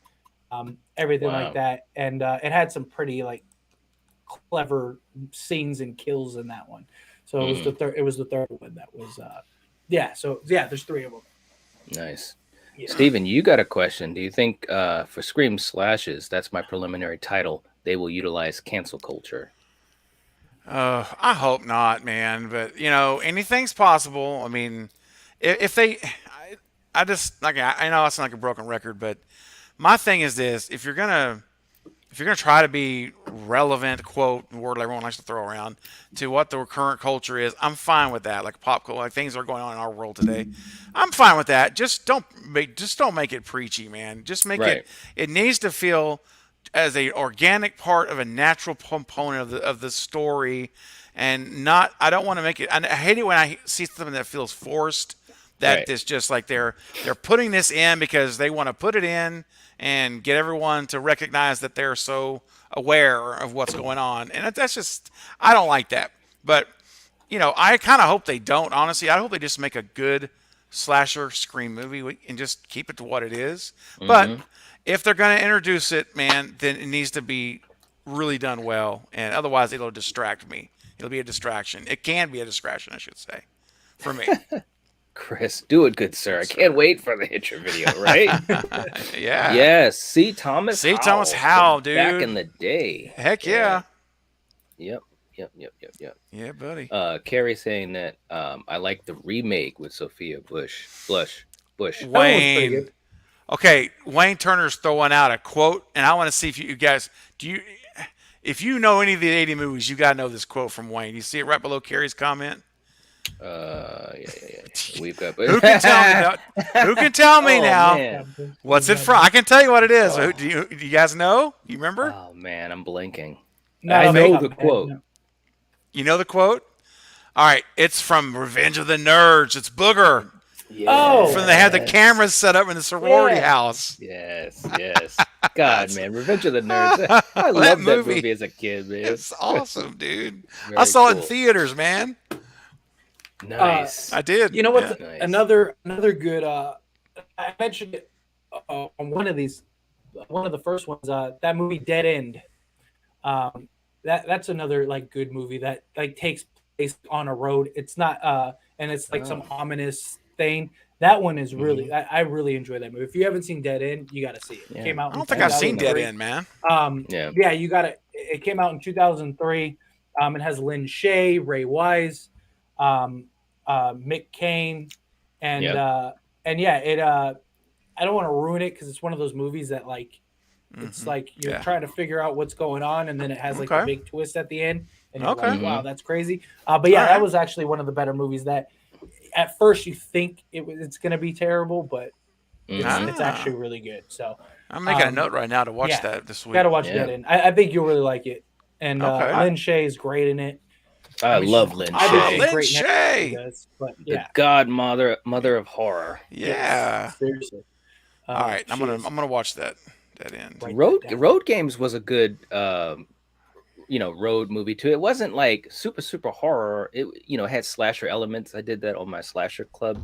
everything Wow. like that, and it had some pretty like clever scenes and kills in that one. So it was the third. It was the third one that was. Yeah. So yeah, there's three of them. Nice. Yeah. Steven, you got a question. Do you think for Scream Slashes, that's my preliminary title, they will utilize cancel culture? I hope not, man. But anything's possible. I mean, if they, I just like I know I sound like a broken record, but my thing is this: if you're gonna try to be relevant, quote word everyone likes to throw around, to what the current culture is, I'm fine with that. Like pop culture, like things that are going on in our world today, I'm fine with that. Just don't make it preachy, man. Just make Right. it needs to feel as a organic part of a natural component of the story, and not. I don't want to make it. I hate it when I see something that feels forced. That Right. it's just like they're putting this in because they want to put it in and get everyone to recognize that they're so aware of what's going on, and that's just I don't like that. But I kind of hope they don't. Honestly, I hope they just make a good slasher Scream movie and just keep it to what it is. But if they're going to introduce it, man, then it needs to be really done well, and otherwise it'll distract me. It'll be a distraction. It can be a distraction, I should say, for me. Chris, do it, good sir. I can't wait for the Hitcher video, right? Yeah. Yes. C. Thomas C. Howell Thomas from Howell, dude. Back in the day. Heck yeah. Yep. Yeah, buddy. Carrie saying that I like the remake with Sophia Bush. Bush. pretty Wayne. good. Okay, Wayne Turner's throwing out a quote, and I want to see if you guys if you know any of the 80 movies, you gotta know this quote from Wayne. You see it right below Carrie's comment. Yeah. We've got. Who can tell me now? Who can tell me Oh, now? man. What's it from? I can tell you what it is. Do you guys know? You remember? Oh man, I'm blanking. No, I know no, the no, quote. no. You know the quote? All right, it's from Revenge of the Nerds. It's Booger. Oh. From they had the cameras set up in the sorority Yeah. house. Yes. God, man, Revenge of the Nerds. I loved that movie as a kid, man. It's awesome, dude. Very I saw it in cool. theaters, man. Nice. I did. You know what's Yeah. Nice. another good? I mentioned it on one of the first ones. That movie Dead End. That's another like good movie that like takes place on a road. It's not and it's like some ominous thing. That one is really I really enjoy that movie. If you haven't seen Dead End, you got to see it. It Yeah. came out. I don't in think I've seen Dead 2003. End, man. Yeah. You got to. It came out in 2003. It has Lynn Shay, Ray Wise, Mick Cain, and yeah, it. I don't want to ruin it because it's one of those movies that like, it's like you're trying to figure out what's going on, and then it has like a big twist at the end, and you're like, wow, that's crazy. But yeah, that was actually one of the better movies that, at first, you think it's going to be terrible, but it's actually really good. So I'm making a note right now to watch that this week. Got to watch that in. I think you'll really like it. And Lynn Shay is great in it. I love Lynn I think Shay. she's Lynn great in Shay. everything she does, but The yeah, godmother, mother of horror. Yeah. seriously. All right, I'm gonna watch that end. Right. Road Games was a good road movie too. It wasn't like super horror. It had slasher elements. I did that on my slasher club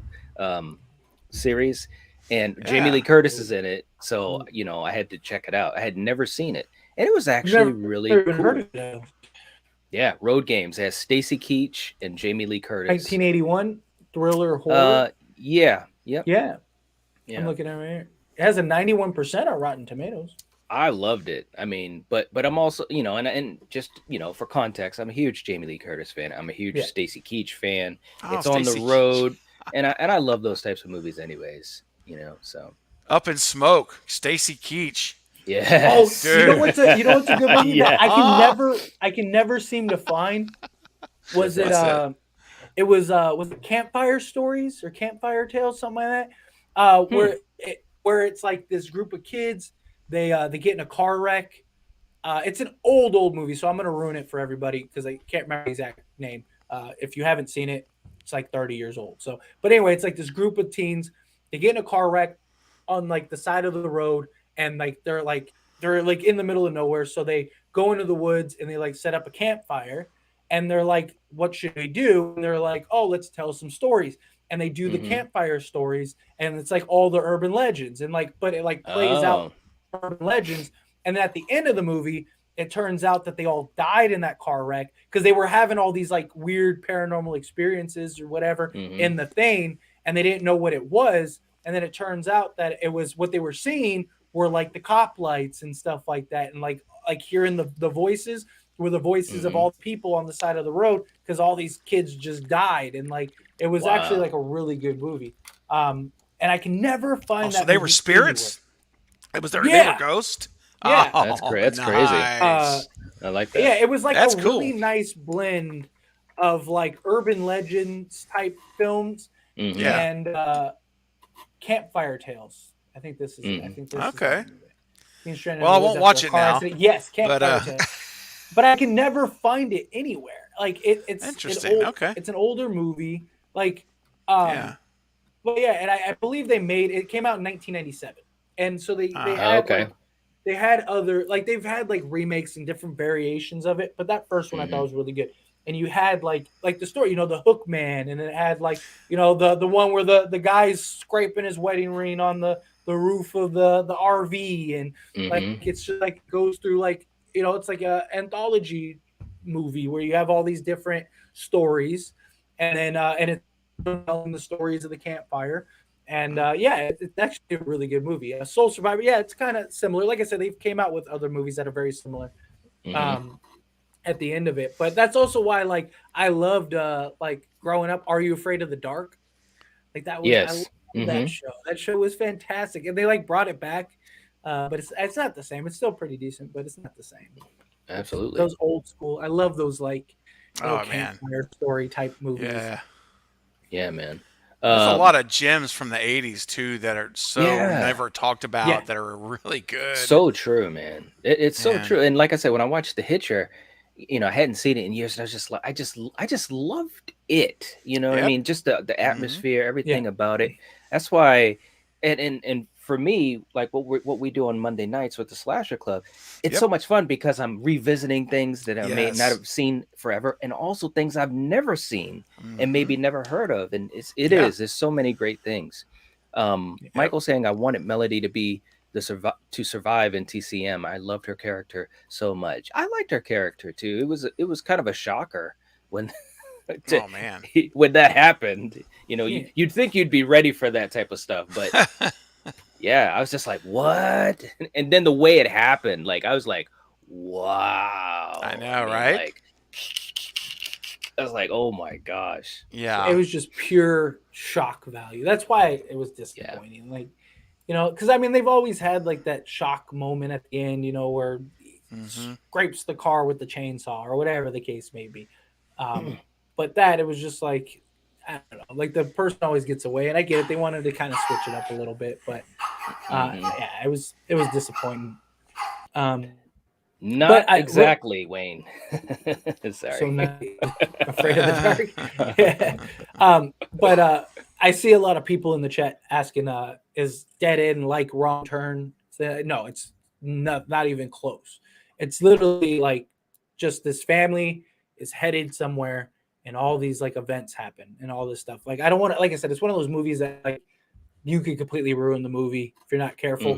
series, and Jamie Lee Curtis is in it. So I had to check it out. I had never seen it, and it was actually really Never cool. heard of it. Yeah, Road Games. It has Stacy Keach and Jamie Lee Curtis. 1981 thriller horror. Yeah. Yep. Yeah, Yeah. I'm looking at it right here. It has a 91% on Rotten Tomatoes. I loved it. I mean, but I'm also, and just, for context, I'm a huge Jamie Lee Curtis fan. I'm a huge Stacy Keach fan. Oh, It's on Stacey the road, and I love those types of movies anyways, so. Up in Smoke, Stacy Keach. Yes. You know what's a good movie that Yeah. I can never seem to find? Was it What's that? it was it Campfire Stories or Campfire Tales, something like that? Where it's like this group of kids, they get in a car wreck. It's an old movie, so I'm gonna ruin it for everybody because I can't remember the exact name. If you haven't seen it, it's like 30 years old. So, but anyway, it's like this group of teens, they get in a car wreck on like the side of the road, and like they're in the middle of nowhere. So they go into the woods and they like set up a campfire, and they're like, what should we do? And they're like, oh, let's tell some stories. And they do the campfire stories, and it's like all the urban legends, and like, but it like plays out urban legends. And then at the end of the movie, it turns out that they all died in that car wreck because they were having all these like weird paranormal experiences or whatever in the thing, and they didn't know what it was. And then it turns out that it was what they were seeing were like the cop lights and stuff like that, and like hearing the voices were the voices of all the people on the side of the road because all these kids just died, and like it was actually like a really good movie. And I can never find that. So they were spirits. Anywhere. It was their neighbor ghost. Yeah, that's great. That's crazy. I like that. Yeah, it was like That's a cool. really nice blend of like urban legends type films and campfire tales. I think this is. I think this okay. Is well, I won't watch it now. Accident. Yes, campfire tales. But I can never find it anywhere. Like it's interesting. Okay, it's an older movie. Like, But yeah, and I believe they made it. Came out in 1997, and so they had they had other they've had like remakes and different variations of it. But that first one I thought was really good. And you had like the story, the Hook Man, and it had like the one where the guy's scraping his wedding ring on the roof of the RV, and like it's just like goes through like it's like a anthology movie where you have all these different stories, and then and it's telling the stories of the campfire, and it's actually a really good movie. Soul Survivor, it's kind of similar. Like I said, they've came out with other movies that are very similar. At the end of it, but that's also why like I loved like growing up. Are You Afraid of the Dark? Like that was I loved that show. That show was fantastic, and they like brought it back, but it's not the same. It's still pretty decent, but it's not the same. Absolutely, those old school. I love those like campfire story type movies. Yeah, man. There's a lot of gems from the 80s too that are so never talked about that are really good. So true, man. It's so true. And like I said, when I watched The Hitcher, I hadn't seen it in years, and I was just like, I just loved it. What I mean? Just the atmosphere, everything about it. That's why, and for me, like what we do on Monday nights with the Slasher Club, it's so much fun because I'm revisiting things that I may not have seen forever, and also things I've never seen and maybe never heard of. And there's so many great things. Michael saying I wanted Melody to be to survive in TCM. I loved her character so much. I liked her character too. It was kind of a shocker when when that happened. You'd think you'd be ready for that type of stuff, but I was just like, what? And then the way it happened, like I was like, wow. I know, right? Like, I was like, oh my gosh. Yeah. It was just pure shock value. That's why it was disappointing. Like, because I mean, they've always had like that shock moment at the end, where he scrapes the car with the chainsaw or whatever the case may be. But it was just like, I don't know, like the person always gets away, and I get it. They wanted to kind of switch it up a little bit, but it was disappointing. Not exactly, Wayne. Sorry. So not afraid of the dark. But I see a lot of people in the chat asking, is Dead End like Wrong Turn? No, it's not even close. It's literally like just this family is headed somewhere, and all these like events happen and all this stuff. Like I don't want to, like I said, it's one of those movies that like you could completely ruin the movie if you're not careful.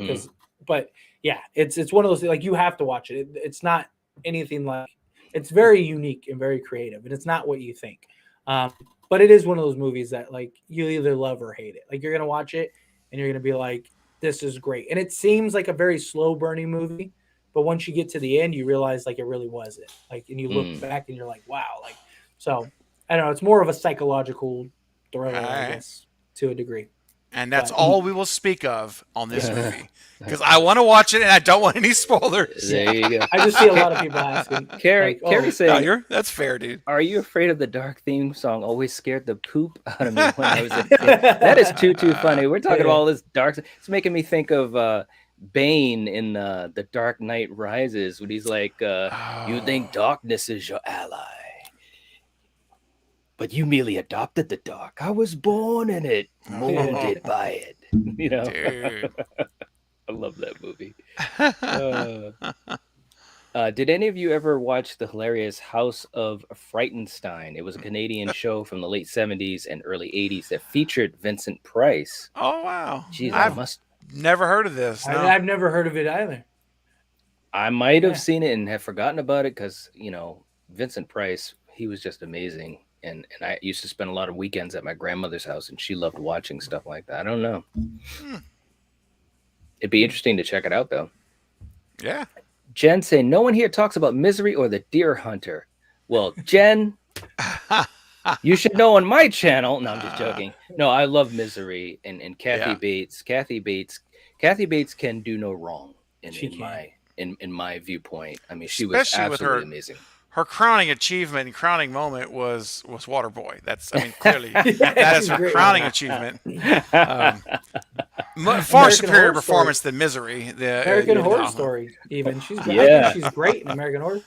But yeah, it's one of those like you have to watch it. It's not anything like, it's very unique and very creative, and it's not what you think. But it is one of those movies that like you either love or hate it. Like you're gonna watch it and you're gonna be like, this is great. And it seems like a very slow burning movie, but once you get to the end, you realize like it really wasn't. Like, and you look back and you're like, wow. Like, so I don't know. It's more of a psychological thriller, I guess, to a degree. And that's all we will speak of on this movie, because I want to watch it and I don't want any spoilers. There you go. I just see a lot of people asking. Carrie saying, that's fair, dude. Are You Afraid of the Dark theme song always scared the poop out of me when I was a kid? That is too funny. We're talking about all this dark. It's making me think of Bane in The Dark Knight Rises, when he's like, you think darkness is your ally, but you merely adopted the dark. I was born in it, molded by it. Dude. I love that movie. Did any of you ever watch the hilarious House of Frightenstein? It was a Canadian show from the late 70s and early 80s that featured Vincent Price. Oh, wow. Jeez, I've Never heard of this. No. I've never heard of it either. I might have seen it and have forgotten about it because, Vincent Price, he was just amazing. And I used to spend a lot of weekends at my grandmother's house, and she loved watching stuff like that. I don't know. It'd be interesting to check it out, though. Yeah. Jen saying, no one here talks about Misery or The Deer Hunter. Well, Jen, you should know on my channel. No, I'm just joking. No, I love Misery and Kathy Bates. Kathy Bates can do no wrong in my viewpoint. I mean, she was Especially absolutely with amazing. Her crowning achievement and crowning moment was Waterboy. Clearly that is her crowning achievement. Far superior performance than Misery. The American Horror Story, even she's great in American Horror.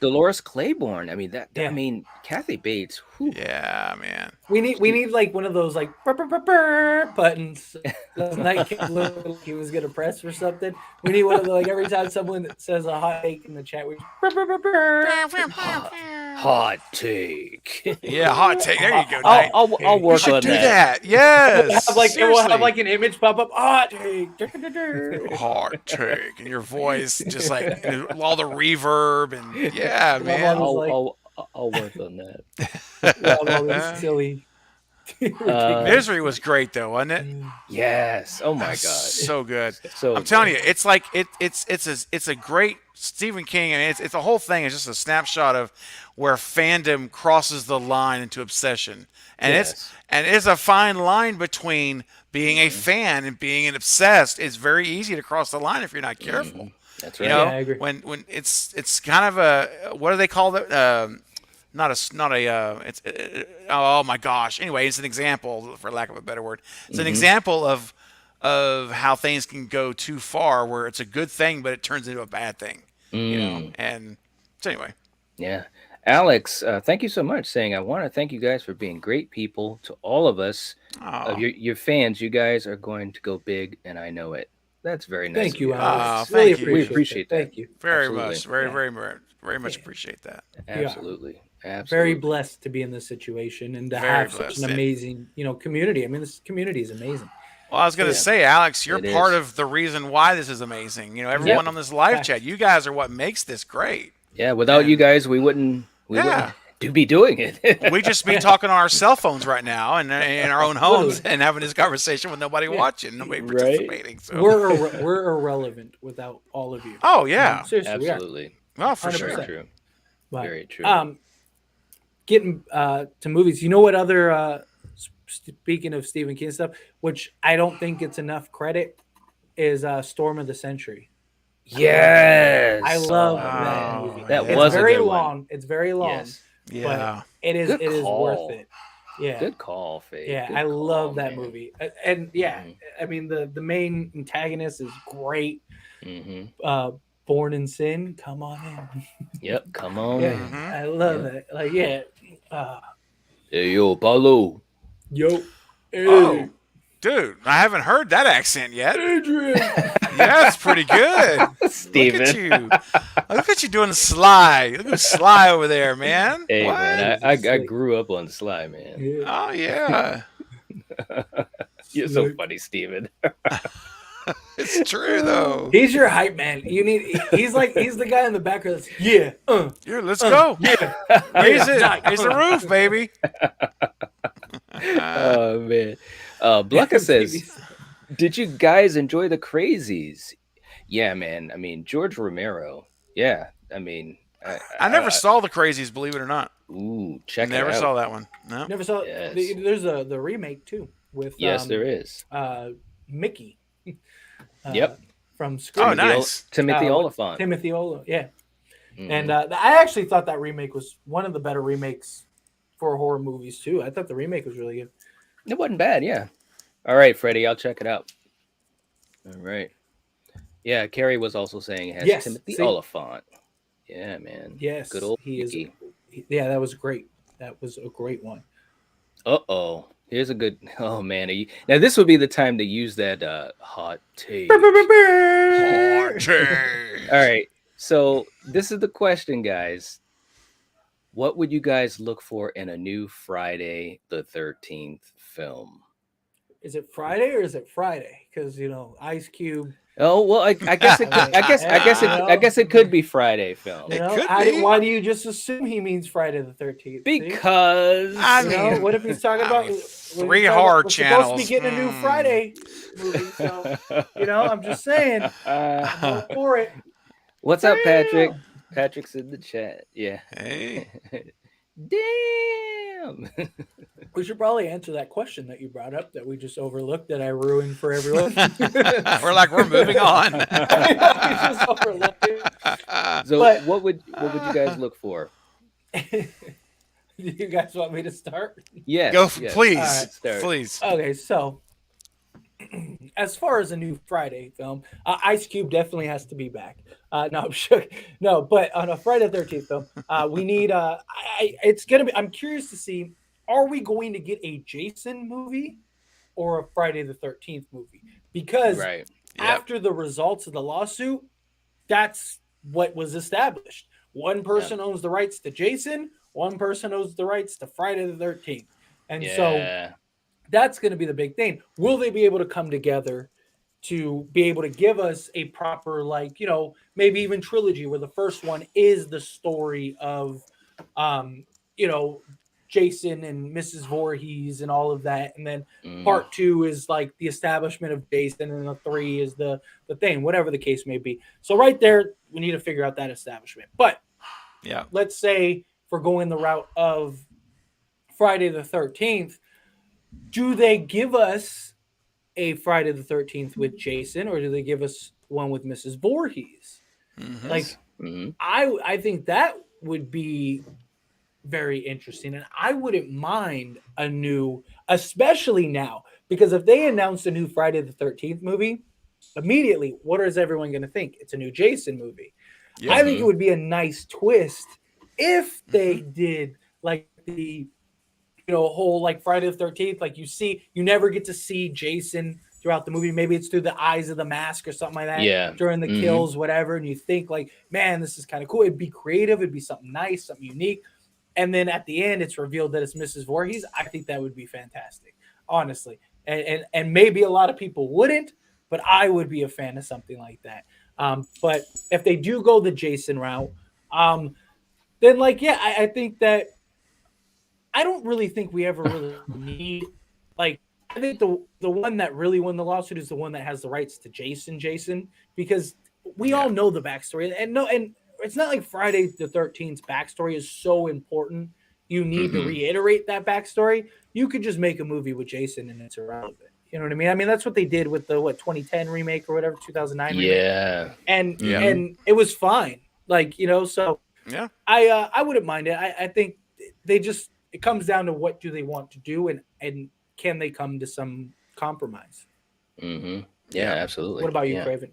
Dolores Claiborne. I mean I mean, Kathy Bates. Whew. Yeah, man. We need like one of those like buttons. Like he was gonna press or something. We need one of the like every time someone says a hot take in the chat, we hot take. Yeah, hot take. There you go. I'll work on that. Yes. We'll have like an image pop up. Hot take. Hot take, and your voice just like all the reverb and yeah, man. I'll work on that. All this silly. Misery was great though, wasn't it? Yes. Oh my god. So good. So I'm telling you, it's like it's a great Stephen King. I mean, it's a whole thing. It's just a snapshot of where fandom crosses the line into obsession, and it's a fine line between being a fan and being an obsessed. It's very easy to cross the line if you're not careful. That's right. I agree. When it's kind of a what do they call it? Oh my gosh. Anyway, it's an example, for lack of a better word. It's an example of how things can go too far, where it's a good thing, but it turns into a bad thing. And so anyway. Yeah. Alex, thank you so much. Saying, I want to thank you guys for being great people. To all of us, your fans, you guys are going to go big, and I know it. That's very nice. Thank you, Alex. Thank you. We appreciate that. Thank you very much. Very much appreciate that. Absolutely. Absolutely. Very blessed to be in this situation and to have such an amazing, community. I mean, this community is amazing. Well, I was going to say, Alex, you're part of the reason why this is amazing. Everyone on this live chat, you guys are what makes this great. Yeah, without you guys, we wouldn't be doing it. We just be talking on our cell phones right now and in our own homes and having this conversation with nobody watching, nobody participating. So we're irrelevant without all of you. Oh yeah, seriously, absolutely. Well, for 100%. sure. Very true. But, very true. Getting to movies, you know what other speaking of Stephen King stuff, which I don't think gets enough credit, is Storm of the Century. Yes, I love that movie. That was very a good long. one. It's very long. Yes. But it is worth it. Yeah. Good call, Faye. Yeah, I love that movie. And I mean the main antagonist is great. Born in Sin, come on in. Yep, come on in. I love it. Like hey yo, Paulo. Yo. Hey. Oh, dude, I haven't heard that accent yet. Adrian. Yeah, that's pretty good. Steven. Look at you. Look at you doing Sly. Look at Sly over there, man. Hey, what? man, I grew up on Sly, man. Yeah. Oh, yeah. You're so funny, Steven. It's true, though. He's your hype man. He's the guy in the background that's, Here, let's go. Yeah. Raise it. Raise the roof, baby. Oh, man. Blucka says, did you guys enjoy The Crazies? Yeah, man. I mean, George Romero. Yeah. I mean, I never saw The Crazies, believe it or not. Ooh, check it out. Never saw that one. No. Never saw Yes. There's the remake too with yes, there is. Mickey. Yep. From Scream. Oh, nice. Timothy Oliphant. Timothy Oliphant, yeah. And I actually thought that remake was one of the better remakes for horror movies too. I thought the remake was really good. It wasn't bad, yeah. All right, Freddie, I'll check it out. All right. Yeah, Carrie was also saying it has Timothy Oliphant. Yeah, man. Yes. Good old he Mickey. Yeah, that was great. That was a great one. Uh-oh. Here's a good... Oh, man. Now, this would be the time to use that hot take. Hot take. All right. So, this is the question, guys. What would you guys look for in a new Friday the 13th film? is it Friday or is it Friday? Because Ice Cube. Oh well, I guess I guess it could be Friday film. Why do you just assume he means Friday the 13th? Because what if he's talking about 3 hard channels? Supposed to be getting a new Friday movie, so I'm just saying, I'm all for it. What's up, Patrick? Patrick's in the chat. Yeah. Hey. Damn. We should probably answer that question that you brought up that we just overlooked that I ruined for everyone. we're moving on. We just overlooked it. So what would you guys look for? Do you guys want me to start? Yeah. Please. Right. Please. Okay, so as far as a new Friday film, Ice Cube definitely has to be back. No, I'm sure. No, but on a Friday the 13th film, we need. It's gonna be. I'm curious to see. Are we going to get a Jason movie or a Friday the 13th movie? Because after the results of the lawsuit, that's what was established. One person owns the rights to Jason. One person owns the rights to Friday the 13th. And so that's going to be the big thing. Will they be able to come together to be able to give us a proper, maybe even trilogy where the first one is the story of, Jason and Mrs. Voorhees and all of that. And then part 2 is like the establishment of Jason, and the 3 is the thing, whatever the case may be. So right there, we need to figure out that establishment. But let's say if we're going the route of Friday the 13th, do they give us a Friday the 13th with Jason, or do they give us one with Mrs. Voorhees? I think that would be very interesting, and I wouldn't mind a new, especially now, because if they announced a new Friday the 13th movie, immediately, what is everyone going to think? It's a new Jason movie. I think it would be a nice twist if they did like the whole like Friday the 13th, like you never get to see Jason throughout the movie. Maybe it's through the eyes of the mask or something like that during the kills, whatever, and you think like, man, this is kind of cool. It'd be creative, it'd be something nice, something unique. And then at the end, it's revealed that it's Mrs. Voorhees. I think that would be fantastic, honestly. And maybe a lot of people wouldn't, but I would be a fan of something like that. But if they do go the Jason route, then I think that I don't really think we ever really need I think the one that really won the lawsuit is the one that has the rights to Jason, because we all know the backstory, and it's not like Friday the 13th's backstory is so important. You need to reiterate that backstory. You could just make a movie with Jason and it's irrelevant. You know what I mean? I mean, that's what they did with the 2010 remake or whatever, 2009 remake. Yeah. And it was fine. So I wouldn't mind it. I think it comes down to what do they want to do and can they come to some compromise? Yeah, absolutely. What about you, Craven?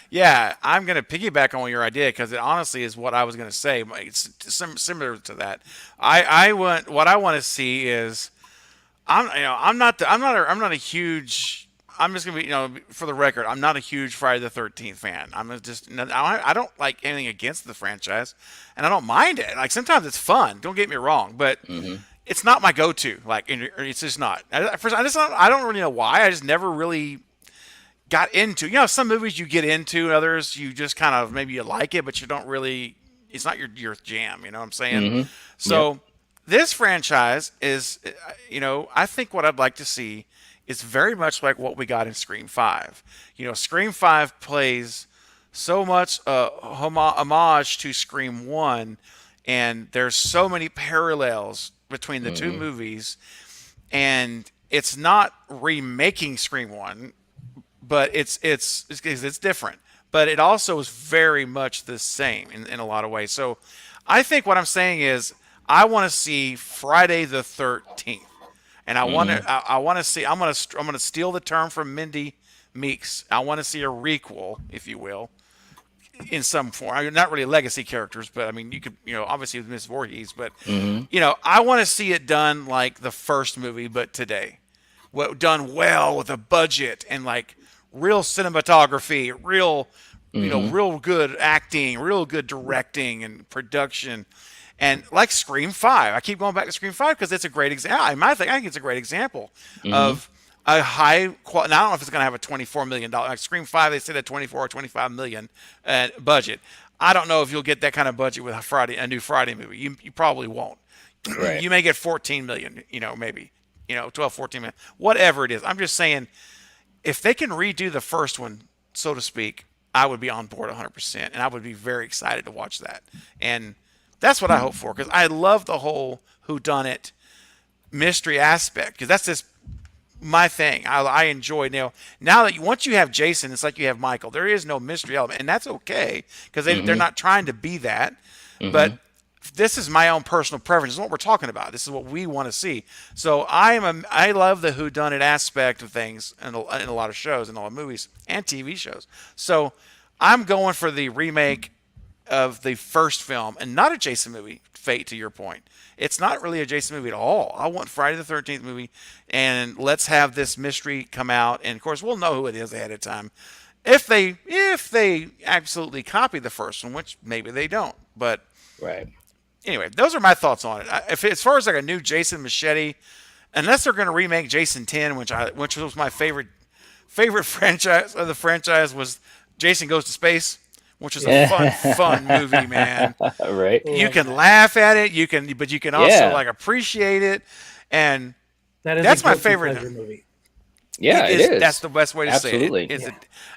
Yeah, I'm going to piggyback on your idea because it honestly is what I was going to say. It's similar to that. What I want to see is I'm not a huge. I'm just going to be for the record, I'm not a huge Friday the 13th fan. I don't like anything against the franchise, and I don't mind it. Like sometimes it's fun. Don't get me wrong, but it's not my go-to. It's just not. I don't really know why. I just never really got into. Some movies you get into, others you just kind of maybe you like it, but you don't really. It's not your jam. You know what I'm saying? So this franchise is, I think what I'd like to see is very much like what we got in Scream 5. Scream 5 plays so much homage to Scream 1, and there's so many parallels between the two movies, and it's not remaking Scream 1. But it's different. But it also is very much the same in a lot of ways. So I think what I'm saying is I want to see Friday the 13th. And I want to see I'm going to steal the term from Mindy Meeks. I want to see a requel, if you will, in some form. Not really legacy characters, but I mean you could, obviously with Miss Voorhees, but I want to see it done like the first movie but today. Done well with a budget and real cinematography, real good acting, real good directing and production. And like Scream 5, I keep going back to Scream 5 because it's a great example. I think it's a great example of a high quality. Now I don't know if it's going to have a $24 million. Like Scream 5, they said a 24 or 25 million budget. I don't know if you'll get that kind of budget with a new Friday movie. You probably won't. Right. You may get 14 million, maybe, 12, 14 million, whatever it is. I'm just saying, if they can redo the first one, so to speak, I would be on board 100%, and I would be very excited to watch that. And that's what I hope for, because I love the whole whodunit mystery aspect, because that's just my thing. I enjoy now that once you have Jason, it's like you have Michael. There is no mystery element, and that's okay, because they're not trying to be that. But this is my own personal preference. This is what we're talking about. This is what we want to see. So I love the whodunit aspect of things in a lot of shows, in a lot of movies and TV shows. So I'm going for the remake of the first film, and not a Jason movie. Fate, to your point, it's not really a Jason movie at all. I want Friday the 13th movie, and let's have this mystery come out. And of course, we'll know who it is ahead of time. If they absolutely copy the first one, which maybe they don't, but Right. Anyway, those are my thoughts on it. As far as like a new Jason Machete, unless they're going to remake Jason 10, which was my favorite franchise of the franchise, was Jason Goes to Space, which is a fun movie, man. Right. You can laugh at it, but you can also like appreciate it, and that's my favorite movie. Yeah, it is. That's the best way to Absolutely. say it.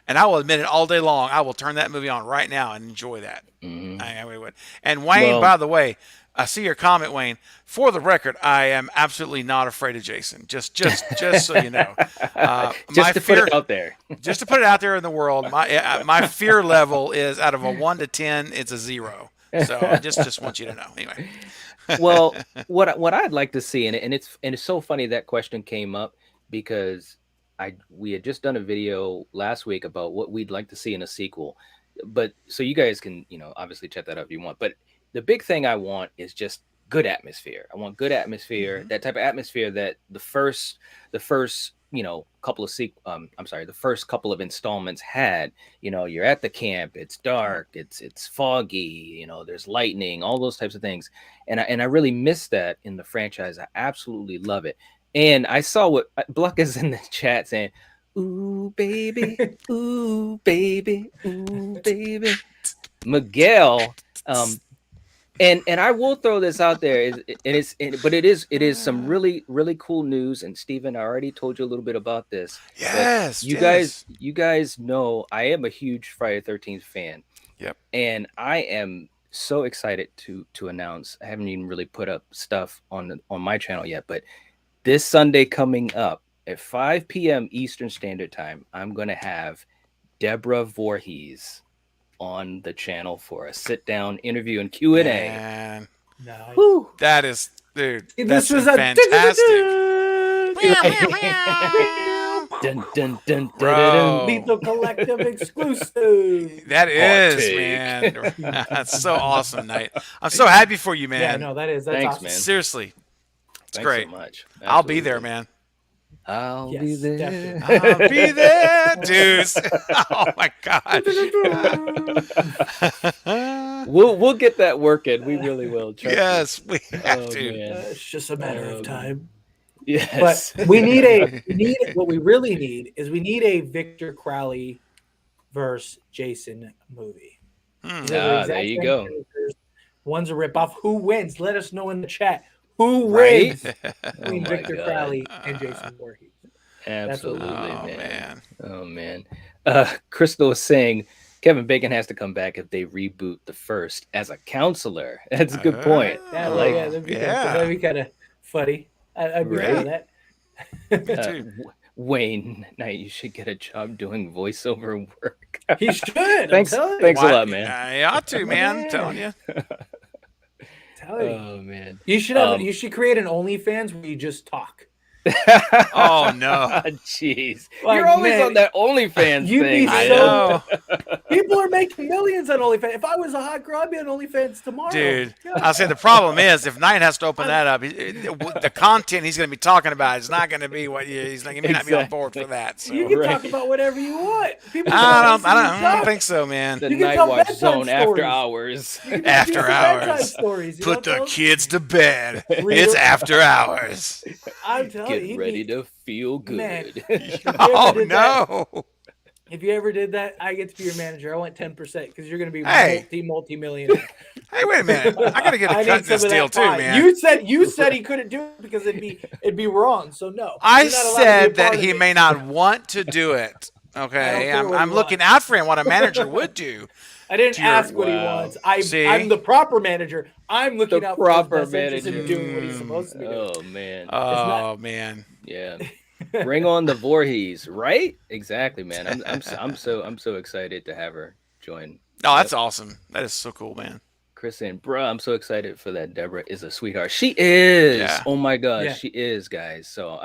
And I will admit it all day long. I will turn that movie on right now and enjoy that. I would. And Wayne, by the way, I see your comment, Wayne. For the record, I am absolutely not afraid of Jason. Just so you know. Just to put it out there. Just to put it out there in the world, my fear level is out of a 1 to 10, it's a 0. So I just want you to know. Anyway. Well, what I'd like to see, and it's so funny that question came up, because we had just done a video last week about what we'd like to see in a sequel. But so you guys can, obviously check that out if you want. But the big thing I want is just good atmosphere. I want good atmosphere, that type of atmosphere that the first couple of installments had. You're at the camp, it's dark, it's foggy, there's lightning, all those types of things. And I really miss that in the franchise. I absolutely love it. And I saw what Bluck is in the chat saying, "Ooh, baby, ooh, baby, ooh, baby." Miguel, and I will throw this out there, but it is some really, really cool news. And Steven, I already told you a little bit about this. Yes, you guys know I am a huge Friday the 13th fan. Yep. And I am so excited to announce. I haven't even really put up stuff on my channel yet, but this Sunday coming up at 5 p.m. Eastern Standard Time, I'm going to have Deborah Voorhees on the channel for a sit-down interview and Q&A. Man, Nice. that is, dude, This that's was fantastic. Dun, dun, dun, dun, Bro. Lethal Collective exclusive. That is, man. That's so awesome, Knight. I'm so happy for you, man. Yeah, no, that's Thanks, awesome. man. Seriously. It's Thanks great. so much. I'll be there, man. I'll Yes, be there. definitely. I'll be there, dudes. Oh my God. We'll get that working. We really will. Trust me. Yes, we have to. Man. It's just a matter of time. Yes. But what we really need is a Victor Crowley versus Jason movie. These are the exact there you same go. characters. One's a ripoff. Who wins? Let us know in the chat. Who Right? wins between Oh my Victor God. Crowley and Jason Voorhees? Absolutely, Oh, man. man. Oh man. Crystal is saying Kevin Bacon has to come back if they reboot the first as a counselor. That's a good point. Yeah, I like that'd be kind of funny. I'd be proud of that. Wayne Knight, you should get a job doing voiceover work. He should. Thanks a lot, man. I ought to, man. I'm telling you. Oh man. You should create an OnlyFans where you just talk. Oh no. Jeez. Like, You're always man, on that OnlyFans you'd thing. be I so- know. People are making millions on OnlyFans. If I was a hot girl, I'd be on OnlyFans tomorrow. Dude, God. I'll say the problem is if Knight has to open that up, the content he's going to be talking about is not going to be what he may not be on board for that. So. You can Right. talk about whatever you want. People I don't think so, man. The You can Night tell Watch bedtime Zone after stories. hours. After hours. Stories, Put the kids to bed. Real- It's after hours. I'm telling you, Get he'd ready be, to feel man. good. If you ever Oh did that- no! If you ever did that, I get to be your manager. I want 10% because you're going to be Hey. multi-millionaire. Hey, wait a minute! I gotta get a I cut need in some this of deal that too, pie. man. You said he couldn't do it because it'd be wrong. So no, I you're not allowed to be a said that part of he it. may not want to do it. Okay, care what I'm he looking wants. out for him. What a manager would do. I didn't to your- ask what he Wow. wants. See? I'm the proper manager. I'm looking The out for his proper best interest and manager. doing what he's supposed to be doing. Oh man. Oh man. Yeah. Bring on the Voorhees, right? Exactly, man. I'm so excited to have her join. Oh, that's awesome. That is so cool, man. Chris and bruh, I'm so excited for that. Deborah is a sweetheart. She is. Yeah. Oh my gosh, Yeah. she is, guys. So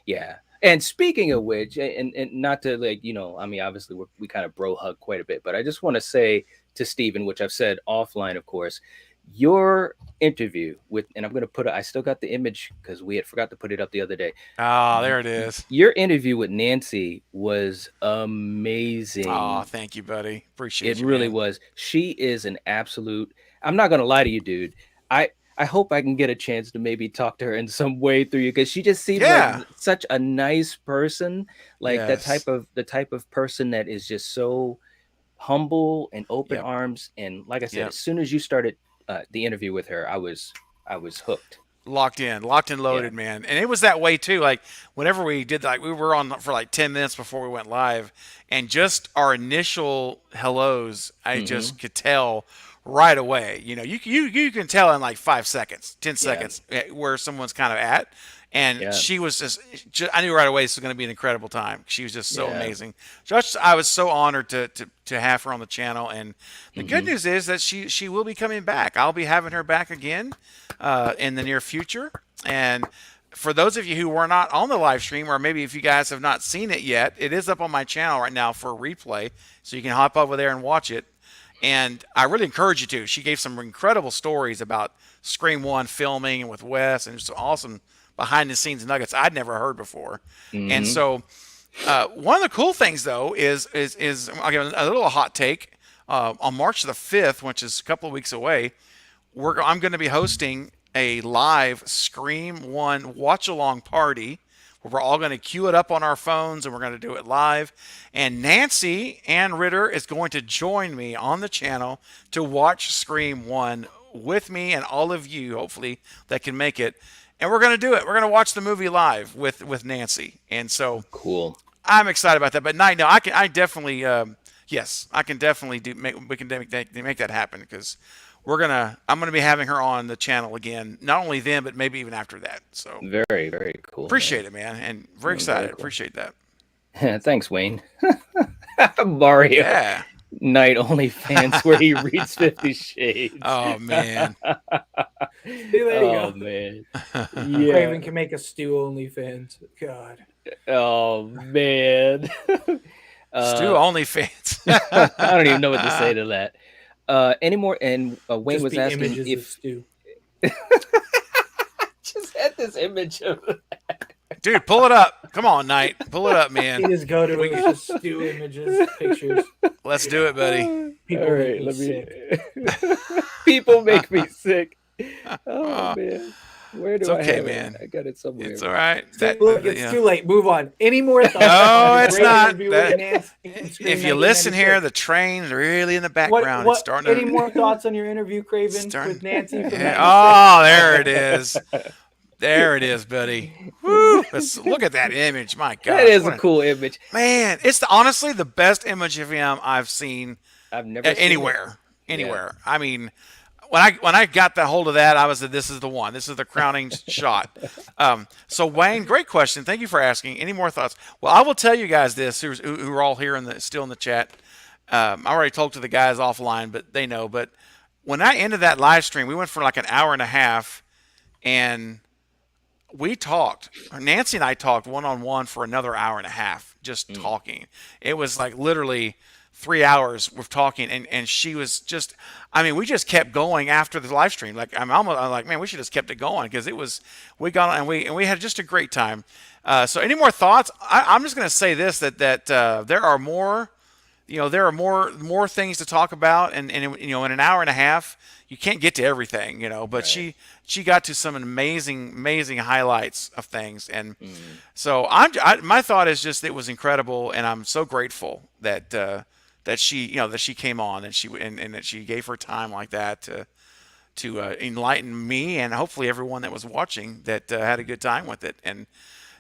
yeah. And speaking of which, and not to obviously we kind of bro hug quite a bit, but I just want to say to Steven, which I've said offline, of course, your interview with, and I'm going to I still got the image because we had forgot to put it up the other day. Oh, there it is. Your interview with Nancy was amazing. Oh, thank you, buddy. Appreciate It you. really man. was. She is an absolute, I'm not going to lie to you, dude. I hope I can get a chance to maybe talk to her in some way through you because she just seems like such a nice person, like the type of person that is just so humble and open arms. And like I said, as soon as you started the interview with her, I was hooked. Locked in, loaded, man. And it was that way too. Like whenever we did, like we were on for like 10 minutes before we went live, and just our initial hellos, I just could tell right away. You know, you can tell in like 5 seconds, 10 seconds where someone's kind of at. And she was just, I knew right away this was going to be an incredible time. She was just so amazing. I was so honored to have her on the channel. And the good news is that she will be coming back. I'll be having her back again in the near future. And for those of you who were not on the live stream, or maybe if you guys have not seen it yet, it is up on my channel right now for a replay. So you can hop over there and watch it. And I really encourage you to. She gave some incredible stories about Scream 1 filming and with Wes, and just awesome behind the scenes nuggets I'd never heard before. And so one of the cool things though is I'll give a little hot take. On March the 5th, which is a couple of weeks away, I'm going to be hosting a live Scream 1 watch along party where we're all going to queue it up on our phones and we're going to do it live. And Nancy Ann Ritter is going to join me on the channel to watch Scream 1 with me and all of you, hopefully, that can make it. And we're going to do it. We're going to watch the movie live with Nancy. And so cool. I'm excited about that. But I definitely, I can definitely make that happen because I'm going to be having her on the channel again, not only then, but maybe even after that. So very, very cool. Appreciate it, man. And very excited. Cool. Appreciate that. Thanks, Wayne. Mario. Yeah. Night OnlyFans where he reads 50 Shades. Oh man. See, there you go. Man. Craven can make a stew OnlyFans. God. Oh man. Stew OnlyFans. I don't even know what to say to that. Anymore, and Wayne just was asking images if of stew. just had this image of dude, pull it up. Come on, Knight. Pull it up, man. He just go to it, just stew images, pictures. Let's do it, buddy. People make me sick. People make me sick. Oh man. Where do it's I okay, have man. It? I got it somewhere. It's all right. Look, it's too late. Move on. Any more thoughts? No, it's not. If you listen here, the train's really in the background. It's starting any more thoughts on your interview, Craven, with Nancy? Oh, there it is. There it is, buddy. Woo. Look at that image. My God. That is a cool image. Man, it's honestly the best image of him I've seen. I've never seen anywhere. it. Anywhere. Yeah. I mean, when I got the hold of that, I was this is the one. This is the crowning shot. So Wayne, great question. Thank you for asking. Any more thoughts? Well, I will tell you guys this, who are all here still in the chat. I already talked to the guys offline, but they know. But when I ended that live stream, we went for like an hour and a half, and we talked. Nancy and I talked one-on-one for another hour and a half, just talking. It was like literally 3 hours of talking, and she was just, I mean, we just kept going after the live stream. Like I'm like, man, we should have just kept it going because we got and we had just a great time. So any more thoughts? I'm just going to say this, that there are more there are more things to talk about, and in an hour and a half, you can't get to everything, but Right. she got to some amazing highlights of things, and Mm. so my thought is just it was incredible, and I'm so grateful that she came on and that she gave her time like that to enlighten me and hopefully everyone that was watching that had a good time with it. And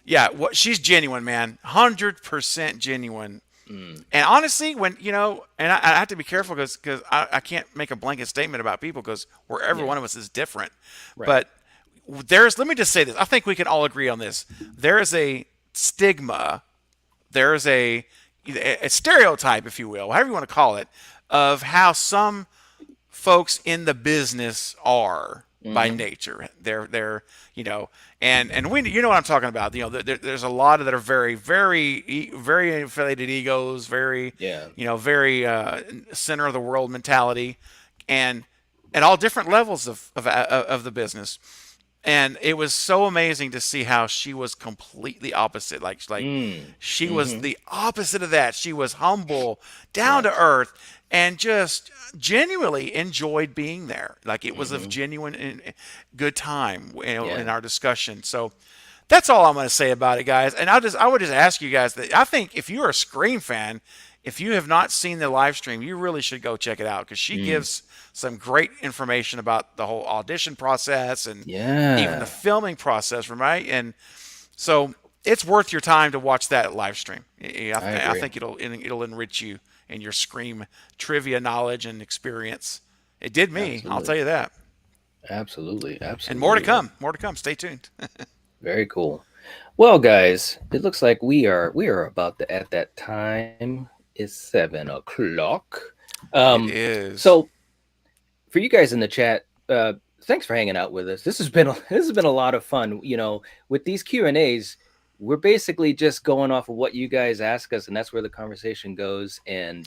yeah, she's genuine, man, 100% genuine. Mm. And honestly, when and I have to be careful because I can't make a blanket statement about people because every one of us is different. Right. But let me just say this. I think we can all agree on this. There is a stigma. There is a stereotype, if you will, however you want to call it, of how some folks in the business are by nature. They're and we what I'm talking about. There's a lot of that are very very inflated egos, very very center of the world mentality, and at all different levels of the business. And it was so amazing to see how she was completely opposite. Like she was the opposite of that. She was humble, down to earth, and just genuinely enjoyed being there. Like it was a genuine and good time in our discussion. So that's all I'm going to say about it, guys. And I would just ask you guys that I think if you're a Scream fan, if you have not seen the live stream, you really should go check it out because she gives some great information about the whole audition process and even the filming process, right? And so it's worth your time to watch that live stream. I think it'll enrich you in your Scream trivia knowledge and experience. It did me. Absolutely. I'll tell you that. Absolutely. And more to come. More to come. Stay tuned. Very cool. Well, guys, it looks like we are about to at that time. It's 7 o'clock. It is. So for you guys in the chat, thanks for hanging out with us. This has been a lot of fun. With these Q&As, we're basically just going off of what you guys ask us, and that's where the conversation goes. And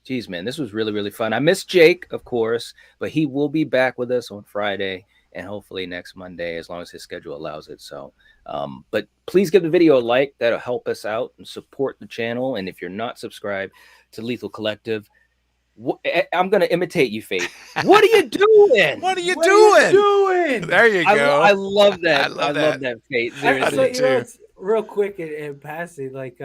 geez, man, this was really, really fun. I miss Jake, of course, but he will be back with us on Friday and hopefully next Monday, as long as his schedule allows it. So, but please give the video a like. That'll help us out and support the channel. And if you're not subscribed to Lethal Collective, I'm going to imitate you, Fate. What are you doing? What are you doing? There you go. I love that. I love that, Fate. Real quick in passing, like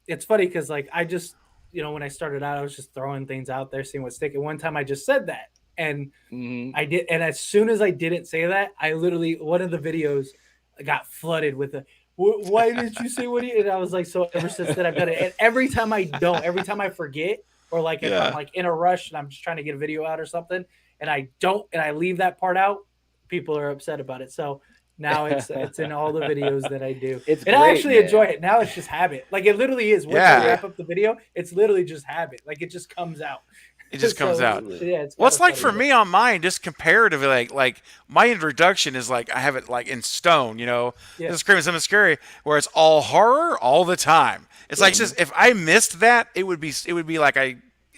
it's funny because like I just when I started out, I was just throwing things out there, seeing what's sticking. One time I just said that, and I did, and as soon as I didn't say that, I literally one of the videos got flooded with a why didn't you say what you? And I was like, so ever since then I've done it, and every time I forget, or like if I'm like in a rush and I'm just trying to get a video out or something, and I don't, and I leave that part out, people are upset about it. So now it's in all the videos that I do. I actually enjoy it. Now it's just habit. Like it literally is. Once I wrap up the video, it's literally just habit. Like it just comes out. It just comes out. Yeah, it's like for me on mine, just comparatively, like my introduction is like I have it like in stone, This is Screaming Something Scary, where it's all horror all the time. It's like just if I missed that, it would be like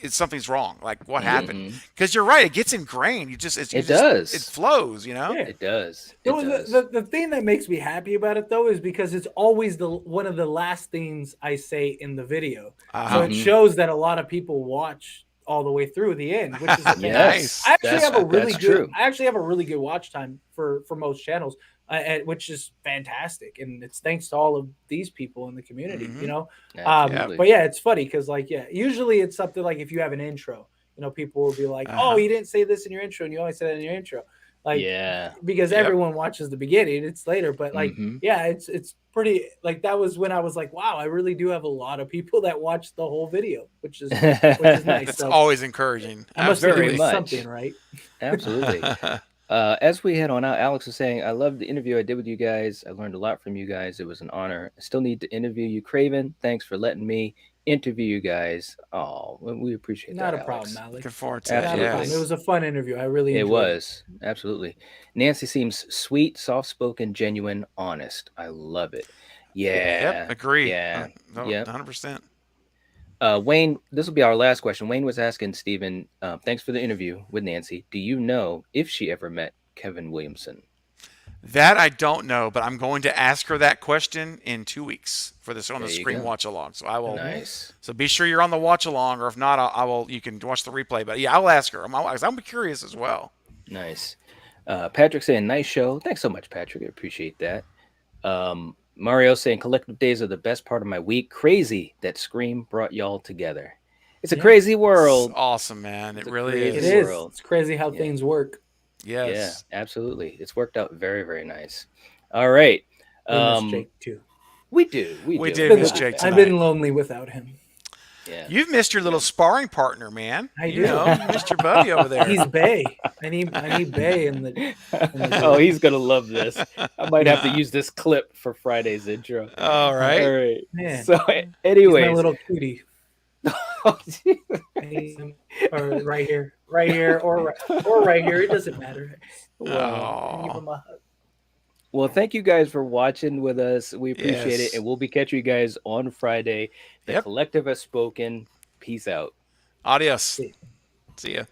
something's wrong. Like what happened? Because you're right, it gets ingrained. It flows. Yeah. It does. The thing that makes me happy about it though is because it's always one of the last things I say in the video. So it shows that a lot of people watch all the way through the end, which is nice. I actually have a really good watch time for most channels, which is fantastic, and it's thanks to all of these people in the community, But yeah, it's funny because usually it's something like if you have an intro, people will be like, oh, you didn't say this in your intro, and you only said it in your intro, because everyone watches the beginning, it's later, but it's pretty, like that was when I was like, wow, I really do have a lot of people that watch the whole video, which is nice. It's always encouraging. I must be doing something right. Absolutely. As we head on out, Alex was saying, I loved the interview I did with you guys. I learned a lot from you guys. It was an honor. I still need to interview you, Craven. Thanks for letting me interview you guys. Oh, we appreciate that. Not a problem, Alex. Looking forward to it. It was a fun interview. I really enjoyed it. It was. Absolutely. Nancy seems sweet, soft-spoken, genuine, honest. I love it. Yeah. Yep. Agree. Yeah. 100%. Wayne, this will be our last question. Wayne was asking Steven, thanks for the interview with Nancy. Do you know if she ever met Kevin Williamson? That I don't know, but I'm going to ask her that question in 2 weeks for this on the There you Scream go. watch along. So I will. Nice. So be sure you're on the watch along, or if not, I will. You can watch the replay. But yeah, I'll ask her. I'm curious as well. Nice. Patrick saying, nice show. Thanks so much, Patrick. I appreciate that. Mario saying, collective days are the best part of my week. Crazy that Scream brought y'all together. It's a crazy world. It's awesome, man. It really crazy is. It is. world. It's crazy how things work. Yes. Yeah, absolutely. It's worked out very, very nice. All right. We miss Jake too. We do. We did miss Jake I've tonight. been lonely without him. Yeah. You've missed your little sparring partner, man. I You do. know, you missed your buddy over there. He's Bay. I need Bay in the. Oh, he's gonna love this. I might have to use this clip for Friday's intro. All right. All right. Man. So, He's anyways, my little cutie. I need him, or right here, or right here. It doesn't matter. I give him a hug. well, thank you guys for watching with us. We appreciate Yes. it, and we'll be catching you guys on Friday. The Yep. collective has spoken. Peace out. Adios. See ya.